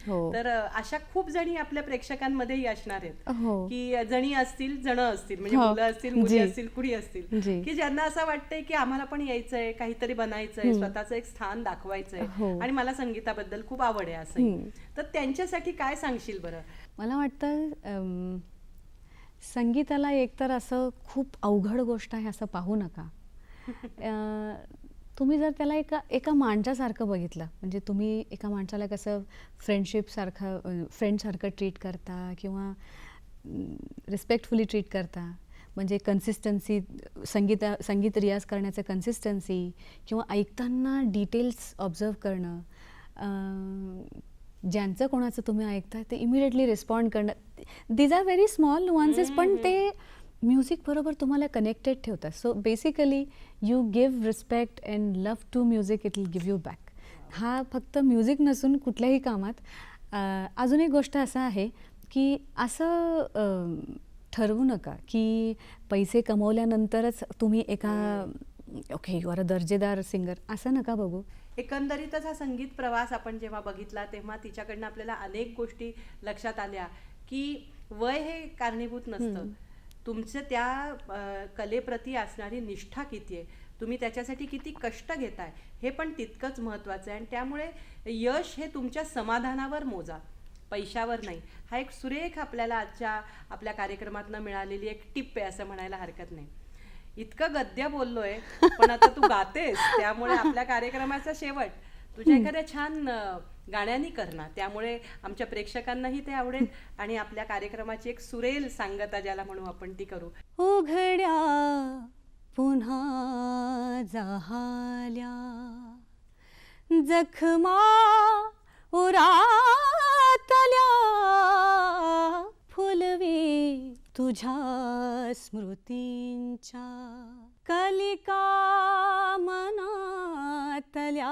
हो.
तर अशा खूप जणी आपल्या प्रेक्षकांमध्येही असणार आहेत
हो.
की जणी असतील, जण असतील, म्हणजे
हो.
मुलं असतील, मुली
जी.
असतील, कुणी असतील,
जी.
की ज्यांना असं वाटतंय की आम्हाला पण यायचंय, काहीतरी बनायचंय, स्वतःचं एक स्थान दाखवायचंय
हो.
आणि मला संगीताबद्दल खूप आवड आहे असंही. तर त्यांच्यासाठी काय सांगशील बरं?
मला वाटतं संगीताला एकतर असं खूप अवघड गोष्ट आहे असं पाहू नका. तुम्ही जर त्याला एका माणसासारखं बघितलं, म्हणजे तुम्ही एका माणसाला कसं फ्रेंडसारखं ट्रीट करता किंवा रिस्पेक्टफुली ट्रीट करता, म्हणजे कन्सिस्टन्सी, संगीत रियाज करण्याचं कन्सिस्टन्सी किंवा ऐकताना डिटेल्स ऑब्झर्व करणं, ज्यांचं कोणाचं तुम्ही ऐकताय ते इमिडिएटली रिस्पॉन्ड करणं, these are very small nuances, पण ते म्युझिक बरोबर तुम्हाला कनेक्टेड ठेवतात. So basically you give respect and love to music, it will give you back. हा फक्त म्युझिक नसून कुठल्याही कामात. अजून एक गोष्ट असं आहे की असं ठरवू नका की पैसे कमवल्यानंतरच तुम्ही ओके यू आर अ दर्जेदार सिंगर, असं नका बघू.
एकंदरीतच हा संगीत प्रवास आपण जेव्हा बघितला तेव्हा तिच्याकडनं आपल्याला अनेक गोष्टी लक्षात आल्या की वय हे कारणीभूत नसतं. तुमचं त्या कलेप्रती असणारी निष्ठा किती आहे, तुम्ही त्याच्यासाठी किती कष्ट घेताय, हे पण तितकंच महत्त्वाचं आहे. आणि त्यामुळे यश हे तुमच्या समाधानावर मोजा, पैशावर नाही. हा एक सुरेख आपल्याला आजच्या आपल्या कार्यक्रमातनं मिळालेली एक टिप आहे असं म्हणायला हरकत नाही. इतकं गद्य बोललोय, पण आता तू गातेस, त्यामुळे आपल्या कार्यक्रमाचा शेवट तुझ्या एखाद्या छान गाण्यानी करणार, त्यामुळे आमच्या प्रेक्षकांनाही ते आवडेल आणि आपल्या कार्यक्रमाची एक सुरेल सांगता ज्याला म्हणू आपण ती करू.
उघड्या पुन्हा झाल्या जखमा उरातल्या, फुलवी तुझ्या स्मृतींच्या कलिका मनातल्या,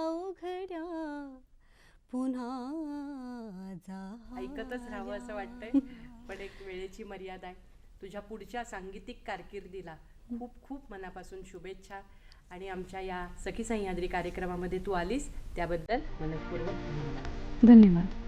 उघड्या पुन्हा झाल्या.
ऐकतच राहावं असं वाटतंय, पण एक वेळेची मर्यादा आहे. तुझ्या पुढच्या सांगीतिक कारकिर्दीला खूप खूप मनापासून शुभेच्छा, आणि आमच्या या सखी सह्याद्री कार्यक्रमामध्ये तू आलीस त्याबद्दल मनःपूर्वक
धन्यवाद.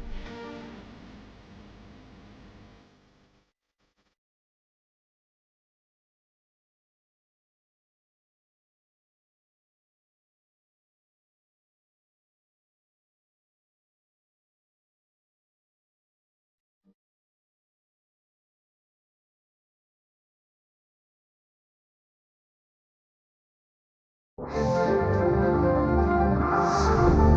आहे